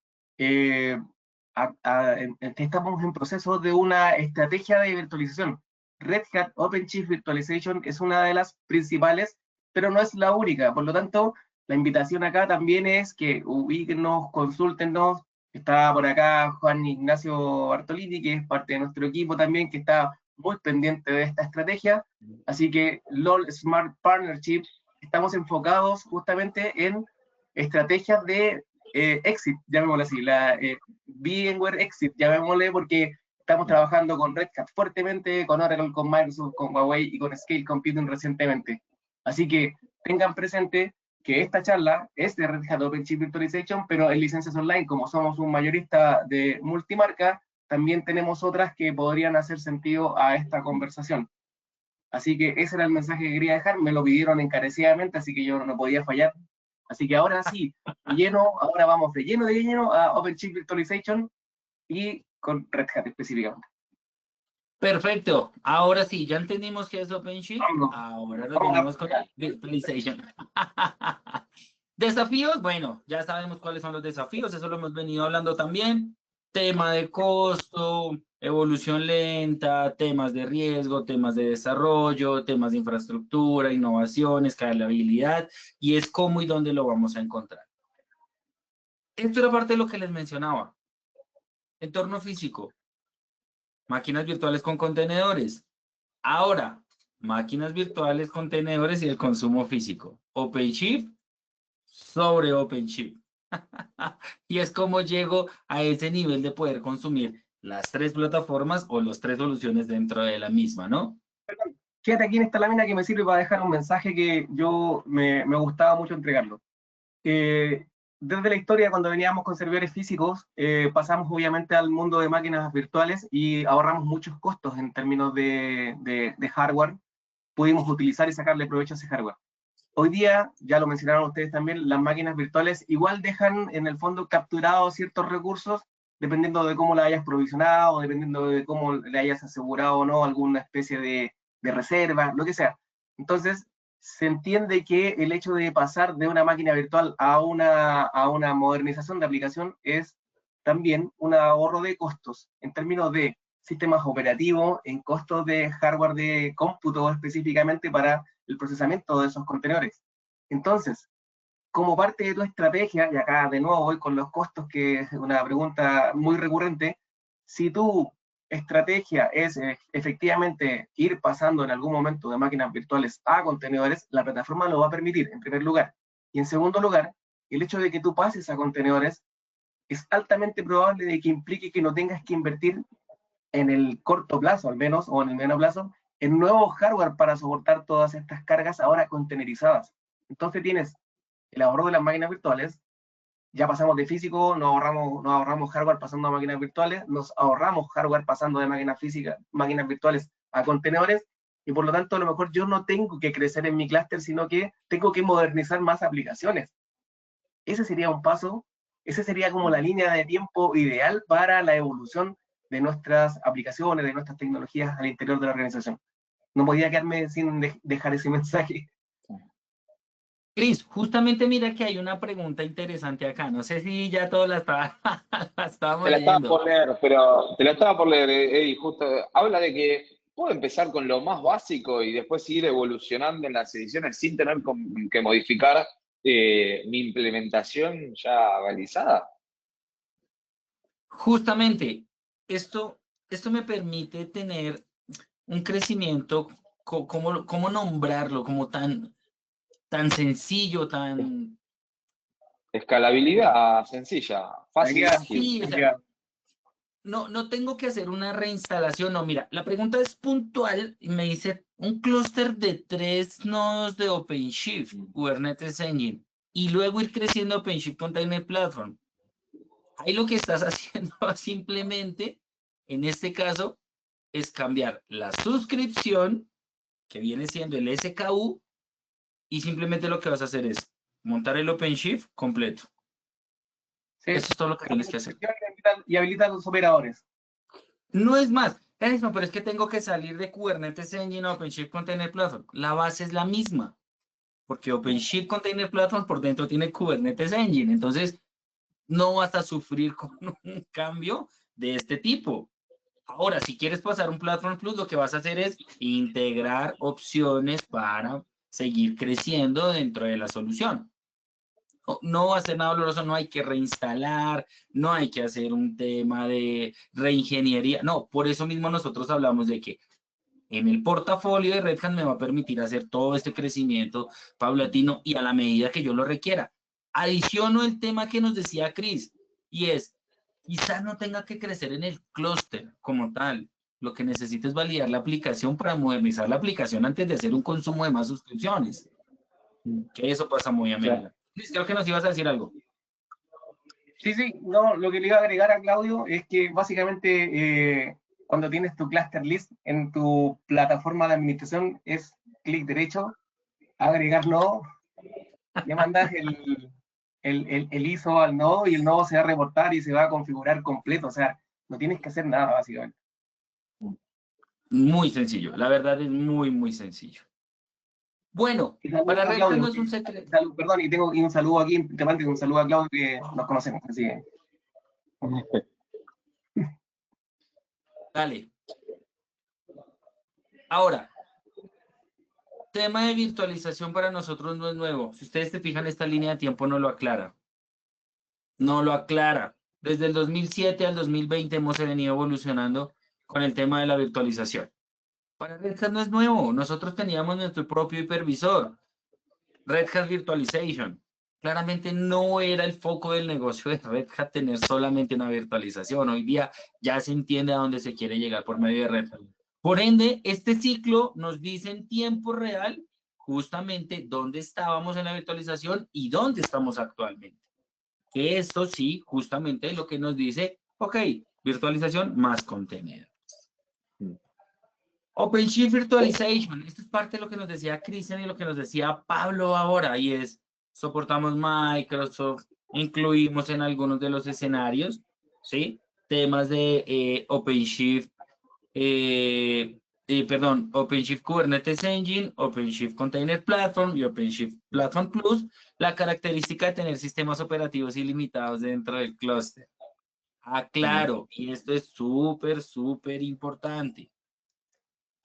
estamos en proceso de una estrategia de virtualización. Red Hat OpenShift Virtualization es una de las principales, pero no es la única. Por lo tanto, la invitación acá también es que ubíquenos, consúltenos. Está por acá Juan Ignacio Bartolini, que es parte de nuestro equipo también, que está muy pendiente de esta estrategia. Así que LOL Smart Partnership, estamos enfocados justamente en estrategias de exit, llamémosle así, la VMware exit, llamémosle, porque estamos trabajando con Red Hat fuertemente, con Oracle, con Microsoft, con Huawei y con Scale Computing recientemente. Así que tengan presente que esta charla es de Red Hat OpenShift Virtualization, pero en Licencias Online, como somos un mayorista de multimarca, también tenemos otras que podrían hacer sentido a esta conversación. Así que ese era el mensaje que quería dejar, me lo pidieron encarecidamente, así que yo no podía fallar. Así que ahora sí, ahora vamos de lleno a OpenShift Virtualization y con Red Hat específicamente. Perfecto. Ahora sí, ya entendimos qué es OpenShift. Ahora nos venimos con Virtualization. Desafíos, bueno, ya sabemos cuáles son los desafíos, eso lo hemos venido hablando también. Tema de costo, evolución lenta, temas de riesgo, temas de desarrollo, temas de infraestructura, innovación, escalabilidad, y es cómo y dónde lo vamos a encontrar. Esto era parte de lo que les mencionaba. Entorno físico, máquinas virtuales con contenedores. Ahora, máquinas virtuales, contenedores y el consumo físico. OpenShift sobre OpenShift. Y es como llego a ese nivel de poder consumir las tres plataformas o las tres soluciones dentro de la misma, ¿no? Quédate aquí en esta lámina que me sirve para dejar un mensaje que yo me gustaba mucho entregarlo. Desde la historia, cuando veníamos con servidores físicos, pasamos obviamente al mundo de máquinas virtuales y ahorramos muchos costos en términos de hardware. Pudimos utilizar y sacarle provecho a ese hardware. Hoy día, ya lo mencionaron ustedes también, las máquinas virtuales igual dejan en el fondo capturados ciertos recursos, dependiendo de cómo la hayas provisionado, dependiendo de cómo le hayas asegurado o no alguna especie de reserva, lo que sea. Entonces, se entiende que el hecho de pasar de una máquina virtual a una modernización de aplicación es también un ahorro de costos en términos de sistemas operativos, en costos de hardware de cómputo específicamente para el procesamiento de esos contenedores. Entonces, como parte de tu estrategia, y acá de nuevo voy con los costos, que es una pregunta muy recurrente, si tu estrategia es efectivamente ir pasando en algún momento de máquinas virtuales a contenedores, la plataforma lo va a permitir, en primer lugar. Y en segundo lugar, el hecho de que tú pases a contenedores es altamente probable de que implique que no tengas que invertir en el corto plazo al menos, o en el mediano plazo, el nuevo hardware para soportar todas estas cargas ahora containerizadas. Entonces tienes el ahorro de las máquinas virtuales, ya pasamos de físico, nos ahorramos hardware pasando a máquinas virtuales, nos ahorramos hardware pasando de máquinas físicas, máquinas virtuales a contenedores, y por lo tanto a lo mejor yo no tengo que crecer en mi clúster, sino que tengo que modernizar más aplicaciones. Ese sería un paso, esa sería como la línea de tiempo ideal para la evolución de nuestras aplicaciones, de nuestras tecnologías al interior de la organización. No podía quedarme sin dejar ese mensaje. Cris, justamente mira que hay una pregunta interesante acá. No sé si ya todos la estábamos Te la estaba leyendo. por leer, pero te la estaba por leer, Eddie, justo. Habla de que puedo empezar con lo más básico y después ir evolucionando en las ediciones sin tener que modificar mi implementación ya realizada. Justamente, esto me permite tener un crecimiento, ¿cómo nombrarlo? Como tan sencillo, tan... Escalabilidad sencilla, fácil y ágil. Sí, o sea, no tengo que hacer una reinstalación. No, mira, la pregunta es puntual y me dice un clúster de 3 nodos de OpenShift, Kubernetes Engine, y luego ir creciendo OpenShift Container Platform. Ahí lo que estás haciendo simplemente, en este caso, es cambiar la suscripción, que viene siendo el SKU, y simplemente lo que vas a hacer es montar el OpenShift completo. Sí. Eso es todo lo que tienes que hacer. Y habilita los operadores. No es más, no, pero es que tengo que salir de Kubernetes Engine a OpenShift Container Platform. La base es la misma, porque OpenShift Container Platform por dentro tiene Kubernetes Engine. Entonces, no vas a sufrir con un cambio de este tipo. Ahora, si quieres pasar un Platform Plus, lo que vas a hacer es integrar opciones para seguir creciendo dentro de la solución. No va a ser nada doloroso, no hay que reinstalar, no hay que hacer un tema de reingeniería. No, por eso mismo nosotros hablamos de que en el portafolio de Red Hat me va a permitir hacer todo este crecimiento paulatino y a la medida que yo lo requiera. Adiciono el tema que nos decía Chris, y es, quizás no tenga que crecer en el clúster como tal. Lo que necesito es validar la aplicación para modernizar la aplicación antes de hacer un consumo de más suscripciones. Que eso pasa muy a menudo. Chris, creo que nos ibas a decir algo. Sí, sí, no, lo que le iba a agregar a Claudio es que básicamente cuando tienes tu cluster list en tu plataforma de administración es clic derecho, agregar nodo, le mandas el ISO al nodo y el nodo se va a reportar y se va a configurar completo, o sea, no tienes que hacer nada básicamente. Muy sencillo, la verdad es muy, muy sencillo. Bueno, para Red Hat no es un secreto. Perdón, y tengo un saludo aquí, te mando un saludo a Claudio que nos conocemos, así que. Dale. Ahora, tema de virtualización para nosotros no es nuevo. Si ustedes se fijan, esta línea de tiempo no lo aclara. No lo aclara. Desde el 2007 al 2020 hemos venido evolucionando con el tema de la virtualización. Para Red Hat no es nuevo. Nosotros teníamos nuestro propio hipervisor, Red Hat Virtualization. Claramente no era el foco del negocio de Red Hat tener solamente una virtualización. Hoy día ya se entiende a dónde se quiere llegar por medio de Red Hat. Por ende, este ciclo nos dice en tiempo real justamente dónde estábamos en la virtualización y dónde estamos actualmente. Que esto sí, justamente lo que nos dice, ok, virtualización más contenedores. OpenShift Virtualization, esto es parte de lo que nos decía Cristian y lo que nos decía Pablo ahora, y es, soportamos Microsoft, incluimos en algunos de los escenarios, ¿sí? Temas de OpenShift, OpenShift Kubernetes Engine, OpenShift Container Platform y OpenShift Platform Plus, la característica de tener sistemas operativos ilimitados dentro del clúster. Claro, y esto es súper, súper importante.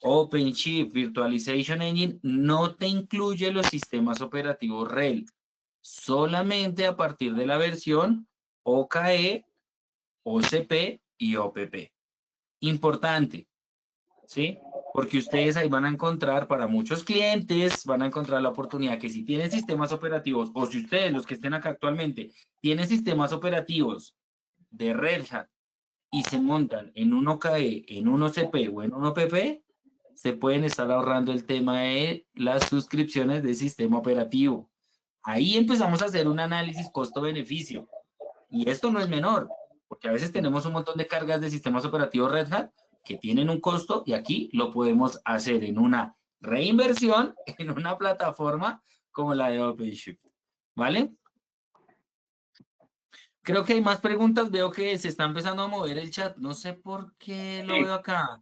OpenShift Virtualization Engine no te incluye los sistemas operativos RHEL, solamente a partir de la versión OKE, OCP y OPP. Importante, ¿sí? Porque ustedes ahí van a encontrar, para muchos clientes, van a encontrar la oportunidad que si tienen sistemas operativos, o si ustedes, los que estén acá actualmente, tienen sistemas operativos de Red Hat y se montan en un OKE, en un OCP o en un OPP, se pueden estar ahorrando el tema de las suscripciones de sistema operativo. Ahí empezamos a hacer un análisis costo-beneficio. Y esto no es menor, porque a veces tenemos un montón de cargas de sistemas operativos Red Hat que tienen un costo y aquí lo podemos hacer en una reinversión en una plataforma como la de OpenShift. ¿Vale? Creo que hay más preguntas. Veo que se está empezando a mover el chat. No sé por qué lo Sí. veo acá.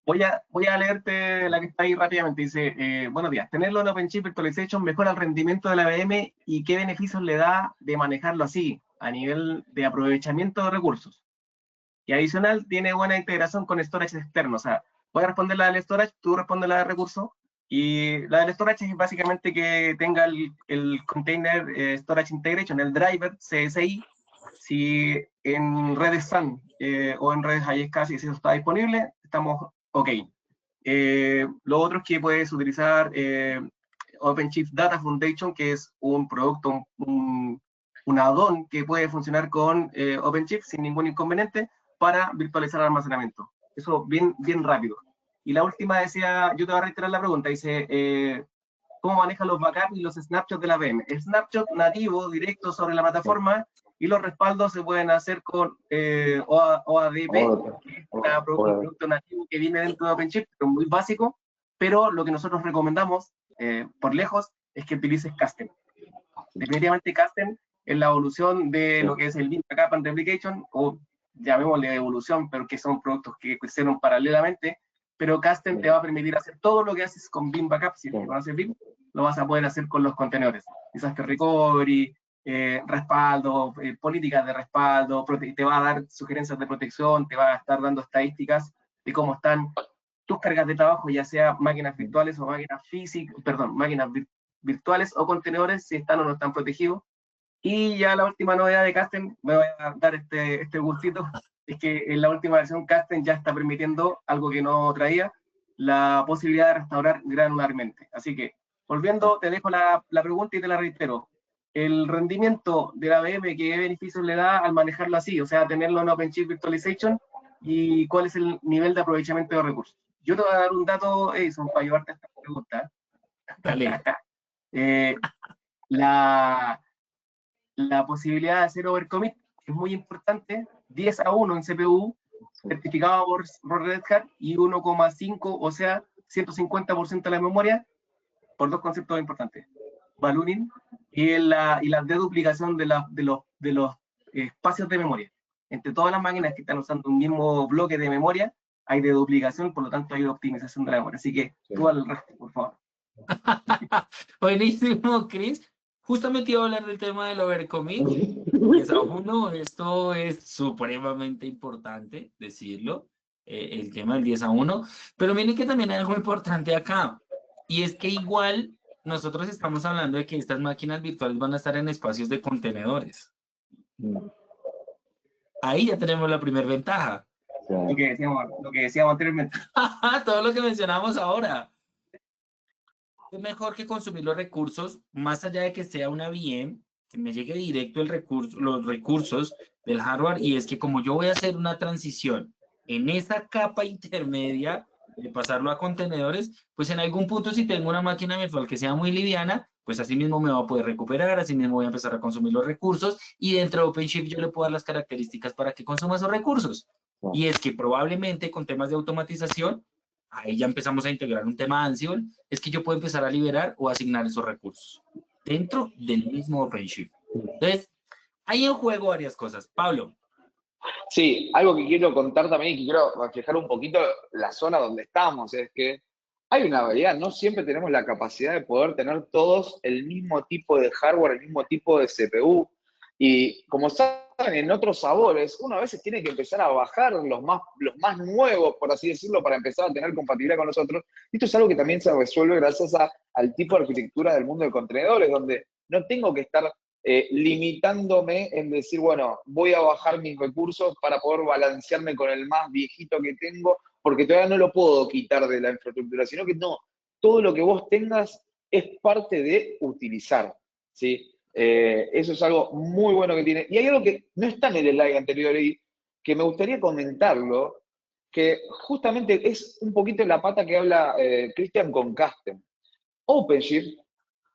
Voy a leerte la que está ahí rápidamente. Dice, buenos días, tenerlo en OpenShift Virtualization mejora el rendimiento de la VM y qué beneficios le da de manejarlo así, a nivel de aprovechamiento de recursos. Y adicional, tiene buena integración con storage externo. O sea, voy a responder la del storage, tú respondes la de recursos. Y la del storage es básicamente que tenga el container storage integration, el driver CSI. Si en redes SAN o en redes ISK, si eso está disponible, estamos ok. Lo otro es que puedes utilizar OpenShift Data Foundation, que es un producto, un add-on que puede funcionar con OpenShift sin ningún inconveniente para virtualizar el almacenamiento. Eso bien, bien rápido. Y la última decía, yo te voy a reiterar la pregunta, dice, ¿cómo maneja los backups y los snapshots de la VM? El snapshot nativo, directo sobre la plataforma, y los respaldos se pueden hacer con OADP, que es un producto nativo que viene dentro de OpenShift, pero muy básico, pero lo que nosotros recomendamos, por lejos, es que utilices Kasten. Definitivamente Kasten es la evolución de lo que es el Bin Backup and Replication, o llamémosle evolución, pero que son productos que crecieron paralelamente, pero Kasten te va a permitir hacer todo lo que haces con Bin Backup, si conoces Bin, lo vas a poder hacer con los contenedores. Disaster Recovery, respaldo, políticas de respaldo, te va a dar sugerencias de protección, te va a estar dando estadísticas de cómo están tus cargas de trabajo, ya sea máquinas virtuales o máquinas físicas, perdón, máquinas virtuales o contenedores, si están o no están protegidos. Y ya la última novedad de Kasten, me voy a dar este gustito, es que en la última versión Kasten ya está permitiendo algo que no traía, la posibilidad de restaurar granularmente. Así que, volviendo, te dejo la pregunta y te la reitero. El rendimiento de la VM, ¿qué beneficios le da al manejarlo así? O sea, tenerlo en OpenShift Virtualization, y cuál es el nivel de aprovechamiento de recursos. Yo te voy a dar un dato, Edison, para ayudarte a esta pregunta. Dale. La posibilidad de hacer overcommit es muy importante, 10-1 en CPU, certificado por Red Hat, y 1,5, o sea, 150% de la memoria, por dos conceptos importantes: ballooning y la deduplicación de los espacios de memoria. Entre todas las máquinas que están usando un mismo bloque de memoria, hay deduplicación, por lo tanto hay optimización de la memoria. Así que tú al resto, por favor. Buenísimo, Chris. Justamente iba a hablar del tema del overcommit. 10-1, esto es supremamente importante decirlo, el tema del 10-1. Pero miren que también hay algo importante acá, y es que igual nosotros estamos hablando de que estas máquinas virtuales van a estar en espacios de contenedores. Ahí ya tenemos la primera ventaja. Lo que decíamos anteriormente. Todo lo que mencionamos ahora. Es mejor que consumir los recursos, más allá de que sea una VM, que me llegue directo los recursos del hardware, y es que como yo voy a hacer una transición en esa capa intermedia de pasarlo a contenedores, pues en algún punto, si tengo una máquina virtual que sea muy liviana, pues así mismo me va a poder recuperar, así mismo voy a empezar a consumir los recursos, y dentro de OpenShift yo le puedo dar las características para que consuma esos recursos. Y es que probablemente con temas de automatización, ahí ya empezamos a integrar un tema Ansible, es que yo puedo empezar a liberar o asignar esos recursos dentro del mismo OpenShift. Entonces, hay en juego varias cosas. Pablo. Sí, algo que quiero contar también y que quiero reflejar un poquito la zona donde estamos, es que hay una variedad, no siempre tenemos la capacidad de poder tener todos el mismo tipo de hardware, el mismo tipo de CPU, y como saben, en otros sabores, uno a veces tiene que empezar a bajar los más nuevos, por así decirlo, para empezar a tener compatibilidad con los otros. Esto es algo que también se resuelve gracias al tipo de arquitectura del mundo de contenedores, donde no tengo que estar limitándome en decir, bueno, voy a bajar mis recursos para poder balancearme con el más viejito que tengo, porque todavía no lo puedo quitar de la infraestructura, sino que no, todo lo que vos tengas es parte de utilizar, ¿sí? Eso es algo muy bueno que tiene. Y hay algo que no está en el slide anterior, y que me gustaría comentarlo, que justamente es un poquito la pata que habla Cristian con Custom. OpenShift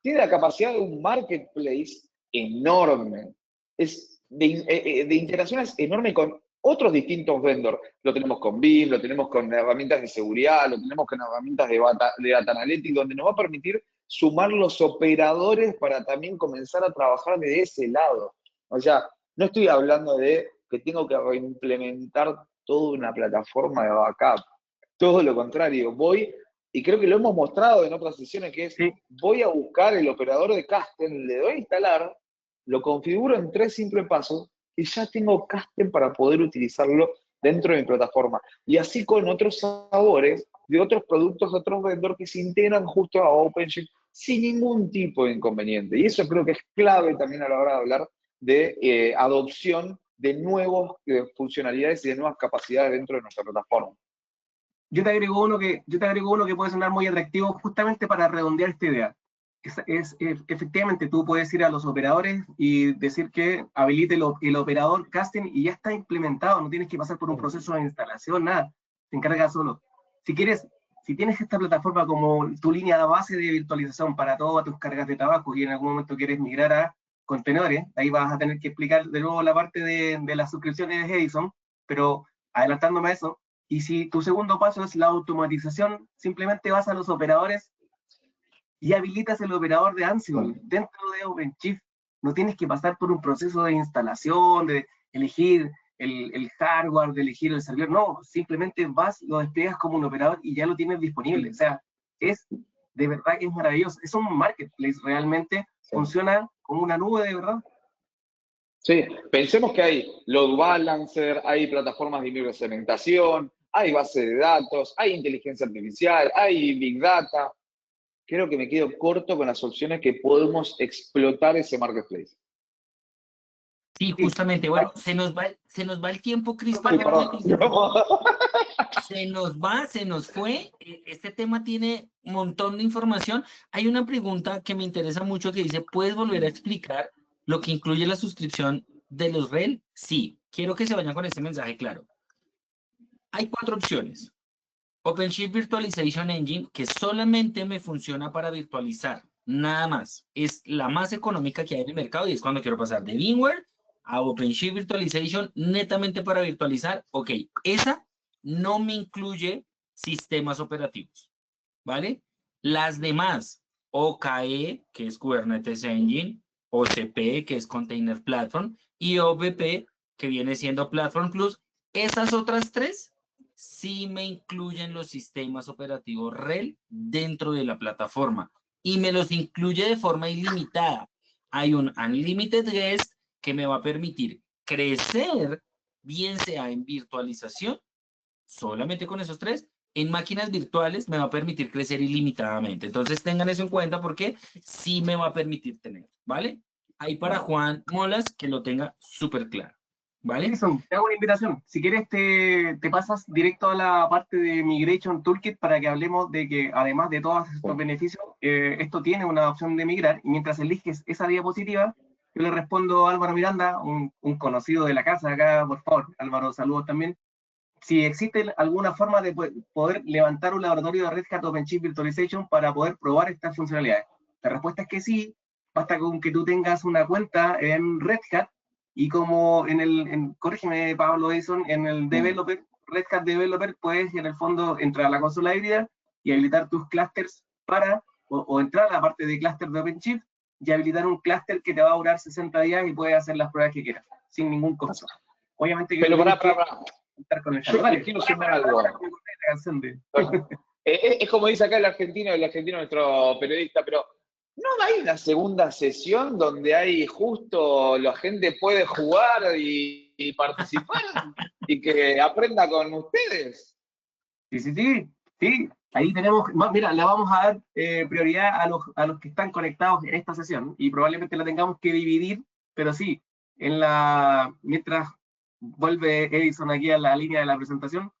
tiene la capacidad de un marketplace enorme, es de interacciones enorme con otros distintos vendors. Lo tenemos con BIM, lo tenemos con herramientas de seguridad, lo tenemos con herramientas de data analytics, donde nos va a permitir sumar los operadores para también comenzar a trabajar de ese lado. O sea, no estoy hablando de que tengo que reimplementar toda una plataforma de backup. Todo lo contrario, voy, y creo que lo hemos mostrado en otras sesiones, que es, voy a buscar el operador de Custom, le doy a instalar, lo configuro en 3 simples pasos, y ya tengo Custom para poder utilizarlo dentro de mi plataforma. Y así con otros sabores de otros productos de otros vendors que se integran justo a OpenShift sin ningún tipo de inconveniente. Y eso creo que es clave también a la hora de hablar de adopción de nuevas funcionalidades y de nuevas capacidades dentro de nuestra plataforma. Yo te agrego uno que puede sonar muy atractivo justamente para redondear esta idea. Efectivamente, tú puedes ir a los operadores y decir que habilite el operador casting y ya está implementado, no tienes que pasar por un proceso de instalación, nada, se encarga solo. Si tienes esta plataforma como tu línea de base de virtualización para todas tus cargas de trabajo y en algún momento quieres migrar a contenedores, ahí vas a tener que explicar de nuevo la parte de las suscripciones de Edison, pero adelantándome a eso, y si tu segundo paso es la automatización, simplemente vas a los operadores y habilitas el operador de Ansible dentro de OpenShift. No tienes que pasar por un proceso de instalación, de elegir el hardware, de elegir el servidor. No, simplemente vas, lo despliegas como un operador y ya lo tienes disponible. O sea, de verdad que es maravilloso. Es un marketplace realmente, funciona como una nube de verdad. Sí, pensemos que hay load balancer, hay plataformas de microsegmentación, hay base de datos, hay inteligencia artificial, hay big data. Creo que me quedo corto con las opciones que podemos explotar ese marketplace. Sí, justamente. Bueno, se nos va el tiempo, Cristian. Se nos fue. Este tema tiene un montón de información. Hay una pregunta que me interesa mucho que dice, ¿puedes volver a explicar lo que incluye la suscripción de los REL? Sí, quiero que se vayan con este mensaje claro. Hay 4 opciones. OpenShift Virtualization Engine, que solamente me funciona para virtualizar, nada más. Es la más económica que hay en el mercado y es cuando quiero pasar de VMware a OpenShift Virtualization netamente para virtualizar. Ok, esa no me incluye sistemas operativos, ¿vale? Las demás, OKE, que es Kubernetes Engine, OCP, que es Container Platform, y OVP, que viene siendo Platform Plus, esas otras 3 sí me incluyen los sistemas operativos RHEL dentro de la plataforma y me los incluye de forma ilimitada. Hay un Unlimited Guest que me va a permitir crecer, bien sea en virtualización, solamente con esos 3, en máquinas virtuales me va a permitir crecer ilimitadamente. Entonces tengan eso en cuenta porque sí me va a permitir tener, ¿vale? Ahí para Juan Molas, que lo tenga súper claro. ¿Vale? Edison, te hago una invitación. Si quieres, te pasas directo a la parte de Migration Toolkit para que hablemos de que, además de todos estos beneficios, esto tiene una opción de migrar. Y mientras eliges esa diapositiva, yo le respondo a Álvaro Miranda, un conocido de la casa acá, por favor. Álvaro, saludos también. Si existe alguna forma de poder levantar un laboratorio de Red Hat OpenShift Virtualization para poder probar estas funcionalidades. La respuesta es que sí. Basta con que tú tengas una cuenta en Red Hat. Y como corrígeme Pablo Edison, en el Developer, Red Hat Developer, puedes en el fondo entrar a la consola híbrida y habilitar tus clusters o entrar a la parte de cluster de OpenShift y habilitar un cluster que te va a durar 60 días y puedes hacer las pruebas que quieras, sin ningún costo. Obviamente que pero para. Con el quiero sumar algo. Es como dice acá el argentino nuestro periodista, pero ¿no hay una segunda sesión donde hay justo la gente puede jugar y participar y que aprenda con ustedes? Sí. Ahí tenemos, mira, le vamos a dar prioridad a los que están conectados en esta sesión y probablemente la tengamos que dividir, pero sí, mientras vuelve Edison aquí a la línea de la presentación,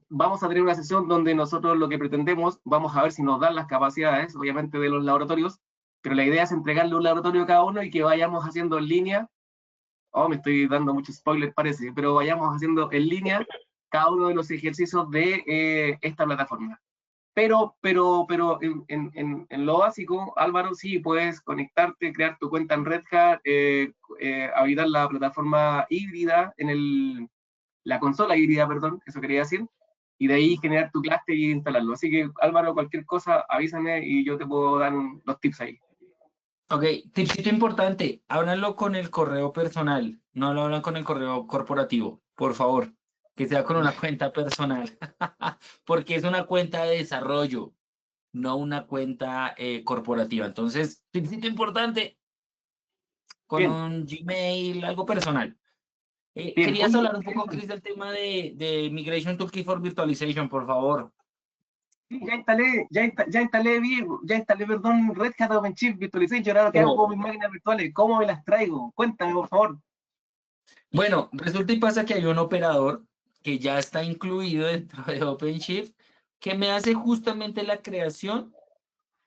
vamos a tener una sesión donde nosotros lo que pretendemos, vamos a ver si nos dan las capacidades, obviamente, de los laboratorios, pero la idea es entregarle un laboratorio a cada uno y que vayamos haciendo en línea me estoy dando mucho spoiler parece, pero vayamos haciendo en línea cada uno de los ejercicios de esta plataforma. Pero en lo básico, Álvaro, sí puedes conectarte, crear tu cuenta en Red Hat, habilitar la plataforma híbrida, la consola híbrida, perdón, eso quería decir, y de ahí generar tu cluster y instalarlo. Así que, Álvaro, cualquier cosa, avísame y yo te puedo dar los tips ahí. Ok, tipcito importante, háblanlo con el correo personal, no lo hablan con el correo corporativo, por favor, que sea con una cuenta personal, porque es una cuenta de desarrollo, no una cuenta corporativa. Entonces, tipcito importante, con Bien, un Gmail, algo personal. bien. Querías Oye, hablar un poco, Chris, del tema de Migration Toolkit for Virtualization, por favor. sí, ya instalé, perdón, Red Hat OpenShift Virtualization. Ahora, ¿qué hago con mis máquinas virtuales? ¿Cómo me las traigo? Cuéntame, por favor. Bueno, resulta y pasa que hay un operador que ya está incluido dentro de OpenShift que me hace justamente la creación,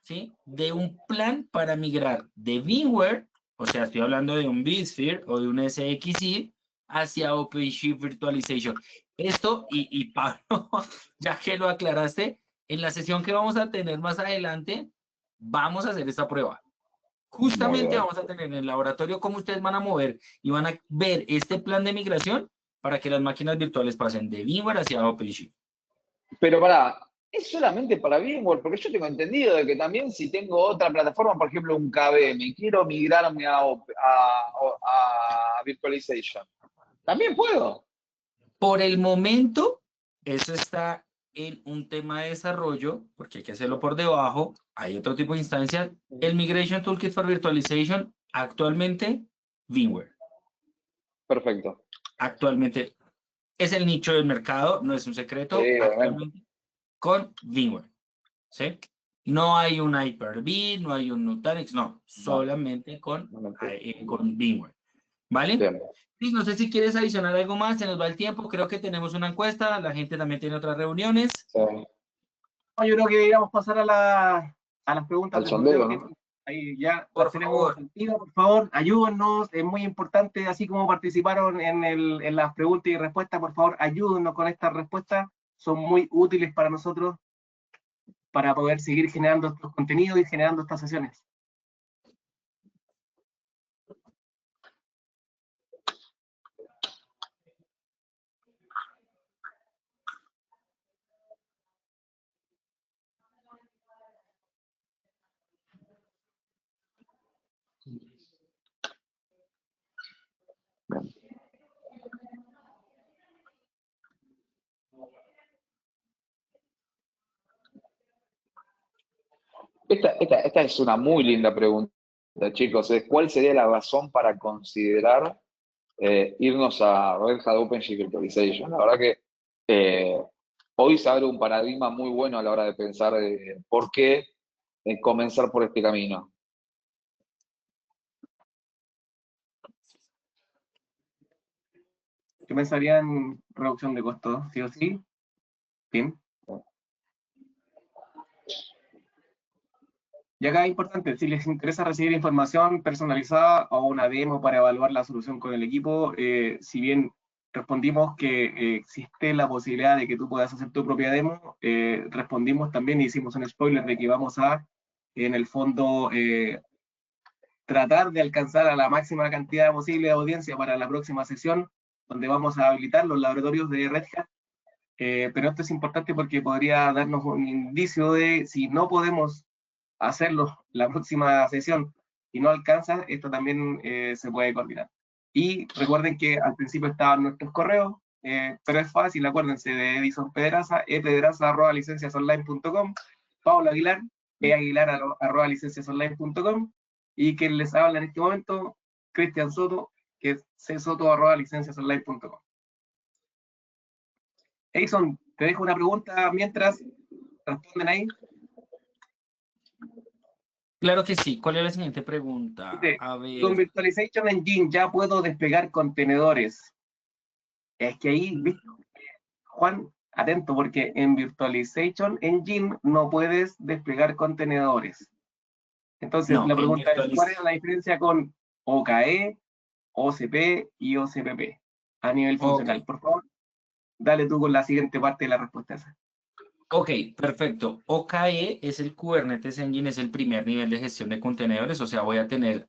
¿sí?, de un plan para migrar de VMware, o sea, estoy hablando de un vSphere o de un SXI, hacia OpenShift Virtualization. Esto, y Pablo, ya que lo aclaraste, en la sesión que vamos a tener más adelante, vamos a hacer esta prueba. Muy Justamente bien. vamos a tener en el laboratorio cómo ustedes van a mover y van a ver este plan de migración para que las máquinas virtuales pasen de VMware hacia OpenShift. Pero ¿es solamente para VMware? Porque yo tengo entendido de que también si tengo otra plataforma, por ejemplo un KVM, quiero migrarme a Virtualization, ¿también puedo? Por el momento, eso está en un tema de desarrollo, porque hay que hacerlo por debajo. Hay otro tipo de instancias. El Migration Toolkit for Virtualization, actualmente, VMware. Perfecto. Actualmente es el nicho del mercado, no es un Sí, secreto, obviamente. actualmente con VMware. ¿Sí? No hay un Hyper-V, no hay un Nutanix, no, No, solamente no me entiendo. con VMware. ¿Vale? Bien. Luis, no sé si quieres adicionar algo más, se nos va el tiempo, creo que tenemos una encuesta, la gente también tiene otras reuniones. Sí. No, yo creo que íbamos a pasar a las preguntas Al de sondeo, sondeo que ¿no? ahí ya Por las tenemos favor. al tiro, por favor, ayúdennos, es muy importante, así como participaron en las preguntas y respuestas, por favor, ayúdennos con estas respuestas, son muy útiles para nosotros para poder seguir generando estos contenidos y generando estas sesiones. Bien. Esta es una muy linda pregunta, chicos. ¿Cuál sería la razón para considerar irnos a Red Hat OpenShift Virtualization? La verdad que hoy se abre un paradigma muy bueno a la hora de pensar por qué comenzar por este camino. Yo pensaría en reducción de costos, sí o sí. Bien. Y acá es importante, si les interesa recibir información personalizada o una demo para evaluar la solución con el equipo, si bien respondimos que existe la posibilidad de que tú puedas hacer tu propia demo, respondimos también y hicimos un spoiler de que vamos a, en el fondo, tratar de alcanzar a la máxima cantidad posible de audiencia para la próxima sesión, donde vamos a habilitar los laboratorios de Red Hat. Pero esto es importante porque podría darnos un indicio de si no podemos hacerlo la próxima sesión y no alcanza, esto también se puede coordinar. Y recuerden que al principio estaban nuestros correos, pero es fácil, acuérdense de Edison Pedraza, epedraza@licenciasonline.com, Pablo Aguilar, eaguilar@licenciasonline.com, y quien les habla en este momento, Cristian Soto, que es csoto@licenciasonline.com. Edison, te dejo una pregunta mientras responden ahí. Claro que sí. ¿Cuál es la siguiente pregunta? Dice, A con ver. Virtualization Engine ya puedo desplegar contenedores. Es que ahí, ¿viste? Juan, atento, porque en Virtualization Engine no puedes desplegar contenedores. Entonces, No, la en pregunta es, ¿cuál es virtualiz. la diferencia con OKE, OCP y OCPP a nivel Ok, funcional. Por favor, dale tú con la siguiente parte de la respuesta esa. ok, perfecto. OKE es el Kubernetes Engine, es el primer nivel de gestión de contenedores, o sea, voy a tener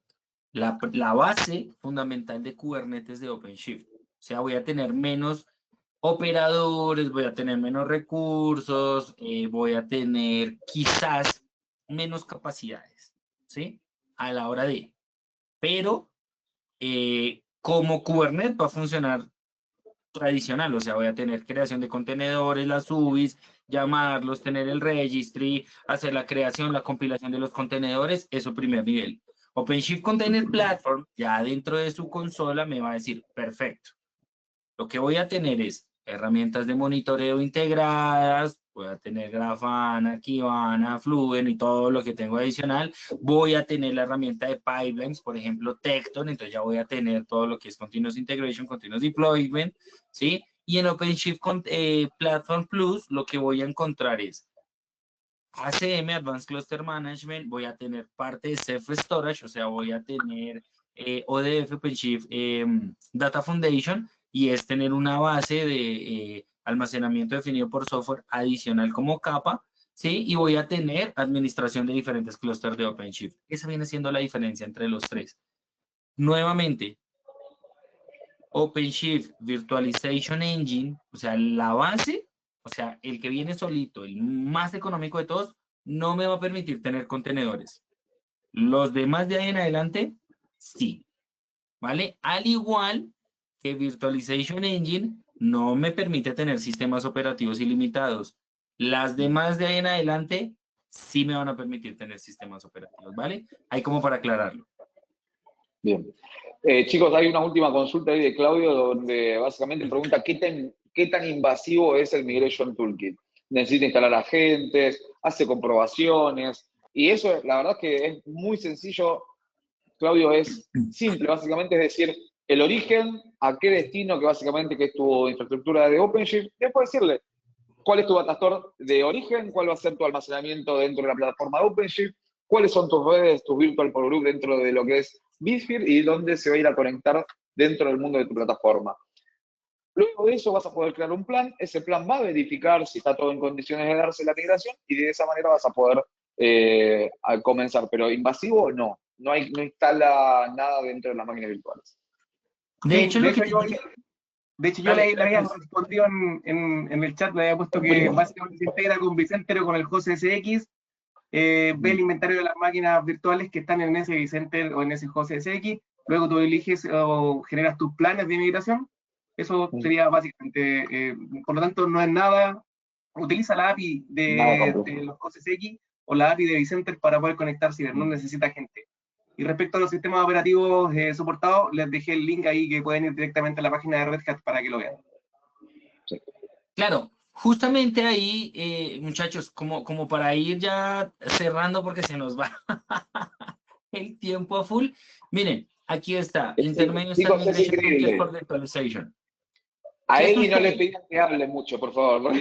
la base fundamental de Kubernetes de OpenShift. O sea, voy a tener menos operadores, voy a tener menos recursos, voy a tener quizás menos capacidades, ¿sí? A la hora de, pero como Kubernetes va a funcionar tradicional, o sea, voy a tener creación de contenedores, las UBIs, llamarlos, tener el registry, hacer la creación, la compilación de los contenedores, eso primer nivel. OpenShift Container Platform, ya dentro de su consola, me va a decir, perfecto, lo que voy a tener es herramientas de monitoreo integradas, voy a tener Grafana, Kibana, Fluent y todo lo que tengo adicional. Voy a tener la herramienta de pipelines, por ejemplo, Tecton, entonces ya voy a tener todo lo que es Continuous Integration, Continuous Deployment, ¿sí? Y en OpenShift Platform Plus lo que voy a encontrar es ACM, Advanced Cluster Management, voy a tener parte de Self Storage, o sea, voy a tener ODF, OpenShift Data Foundation, y es tener una base de almacenamiento definido por software adicional como capa, ¿sí? Y voy a tener administración de diferentes clústeres de OpenShift. Esa viene siendo la diferencia entre los tres. Nuevamente, OpenShift Virtualization Engine, o sea, la base, o sea, el que viene solito, el más económico de todos, no me va a permitir tener contenedores. Los demás de ahí en adelante, sí, ¿vale? Al igual que Virtualization Engine no me permite tener sistemas operativos ilimitados. Las demás de ahí en adelante sí me van a permitir tener sistemas operativos, ¿vale? Ahí como para aclararlo. Bien. Chicos, hay una última consulta ahí de Claudio donde básicamente pregunta qué tan invasivo es el Migration Toolkit. Necesita instalar agentes, hace comprobaciones, y eso la verdad que es muy sencillo, Claudio, es simple, básicamente es decir, el origen, a qué destino, que básicamente que es tu infraestructura de OpenShift, después decirle cuál es tu datastore de origen, cuál va a ser tu almacenamiento dentro de la plataforma de OpenShift, cuáles son tus redes, tus virtual por group dentro de lo que es Bitsphere y dónde se va a ir a conectar dentro del mundo de tu plataforma. Luego de eso vas a poder crear un plan, ese plan va a verificar si está todo en condiciones de darse la migración y de esa manera vas a poder a comenzar, pero invasivo no, no instala nada dentro de las máquinas virtuales. De Sí, hecho, lo que tiene que... de hecho, yo Dale, le había pues. respondido en el chat, le había puesto que básicamente se integra con vCenter o con el HostSX, ve el inventario de las máquinas virtuales que están en ese vCenter o en ese HostSX, luego tú eliges o generas tus planes de migración. Eso sería básicamente, por lo tanto, no es nada, utiliza la API de los HostSX o la API de vCenter para poder conectar ciber, no necesita gente. Y respecto a los sistemas operativos soportados, les dejé el link ahí que pueden ir directamente a la página de Red Hat para que lo vean. Sí. Claro, justamente ahí, muchachos, como para ir ya cerrando porque se nos va el tiempo a full. Miren, aquí está, intermedio está el Chicos, es Migration Toolkit increíble. for Virtualization. A ¿Qué Eli no le sucede? pidan que hable mucho, por favor.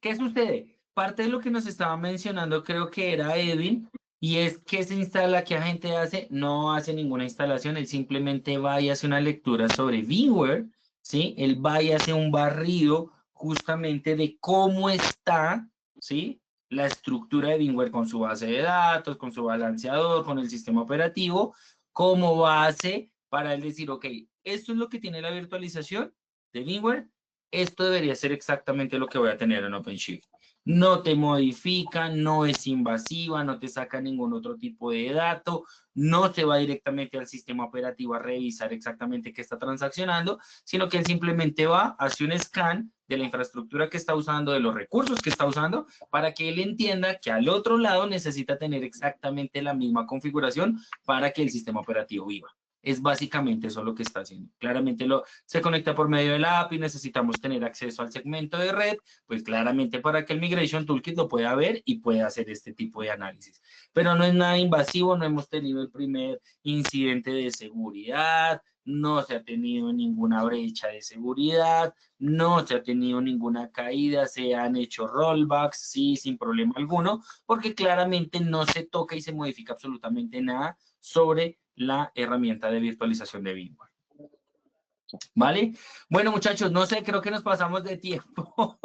¿Qué sucede? Parte de lo que nos estaba mencionando creo que era Edwin, y es que se instala, ¿qué agente hace? No hace ninguna instalación, él simplemente va y hace una lectura sobre VMware, ¿sí? Él va y hace un barrido justamente de cómo está, ¿sí? La estructura de VMware con su base de datos, con su balanceador, con el sistema operativo, como base para él decir, ok, esto es lo que tiene la virtualización de VMware, esto debería ser exactamente lo que voy a tener en OpenShift. No te modifica, no es invasiva, no te saca ningún otro tipo de dato, no se va directamente al sistema operativo a revisar exactamente qué está transaccionando, sino que él simplemente va, hace un scan de la infraestructura que está usando, de los recursos que está usando, para que él entienda que al otro lado necesita tener exactamente la misma configuración para que el sistema operativo viva. Es básicamente eso lo que está haciendo. Claramente se conecta por medio de la API, necesitamos tener acceso al segmento de red, pues claramente para que el Migration Toolkit lo pueda ver y pueda hacer este tipo de análisis. Pero no es nada invasivo, no hemos tenido el primer incidente de seguridad, no se ha tenido ninguna brecha de seguridad, no se ha tenido ninguna caída, se han hecho rollbacks, sí, sin problema alguno, porque claramente no se toca y se modifica absolutamente nada sobre la herramienta de virtualización de VMware. ¿Vale? Bueno, muchachos, no sé, creo que nos pasamos de tiempo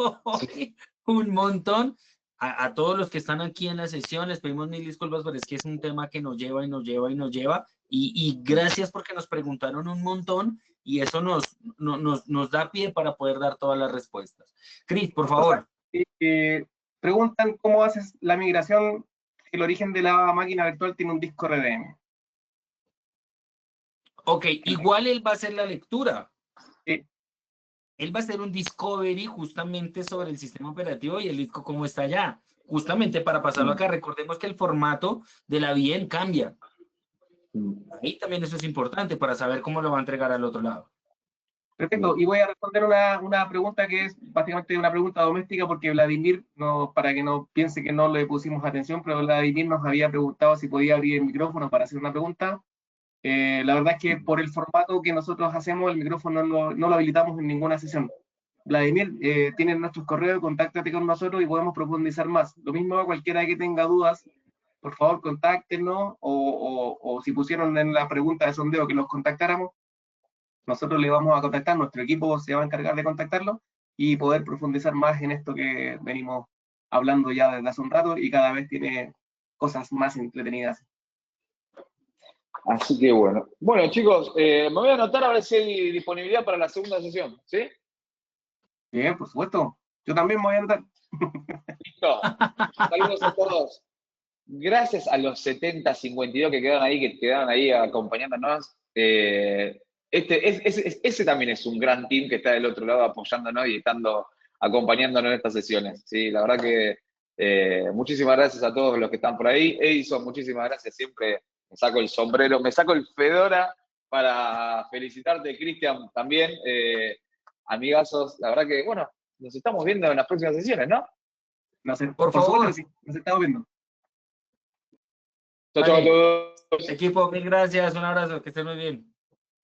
un montón. A todos los que están aquí en la sesión, les pedimos mil disculpas, pero es que es un tema que nos lleva y nos lleva y nos lleva. Y gracias porque nos preguntaron un montón y eso nos da pie para poder dar todas las respuestas. Cris, por favor. Preguntan cómo haces la migración, el origen de la máquina virtual tiene un disco RDM. Ok, igual él va a hacer la lectura. Sí. Él va a hacer un discovery justamente sobre el sistema operativo y el disco cómo está allá. Justamente para pasarlo acá, recordemos que el formato de la VM cambia. Ahí también eso es importante para saber cómo lo va a entregar al otro lado. Perfecto, y voy a responder una pregunta que es básicamente una pregunta doméstica, porque Vladimir, para que no piense que no le pusimos atención, pero Vladimir nos había preguntado si podía abrir el micrófono para hacer una pregunta. La verdad es que por el formato que nosotros hacemos, el micrófono no lo habilitamos en ninguna sesión. Vladimir, tienen nuestros correos, contáctate con nosotros y podemos profundizar más. Lo mismo a cualquiera que tenga dudas, por favor, contáctenos, o si pusieron en la pregunta de sondeo que los contactáramos, nosotros le vamos a contactar, nuestro equipo se va a encargar de contactarlo y poder profundizar más en esto que venimos hablando ya desde hace un rato y cada vez tiene cosas más entretenidas. Así que bueno. Bueno, chicos, me voy a anotar a ver si hay disponibilidad para la segunda sesión, ¿sí? Bien, por supuesto. Yo también me voy a anotar. Listo. Saludos a todos. Gracias a los 70-52 que quedaron ahí acompañándonos. Ese también es un gran team que está del otro lado apoyándonos y acompañándonos en estas sesiones. ¿Sí? La verdad que muchísimas gracias a todos los que están por ahí. Edison, muchísimas gracias. Siempre me saco el sombrero, me saco el fedora para felicitarte, Cristian, también. Amigazos, la verdad que, bueno, nos estamos viendo en las próximas sesiones, ¿no? Por favor, sí, nos estamos viendo. Chao, chao a todos. Equipo, mil gracias, un abrazo, que estén muy bien.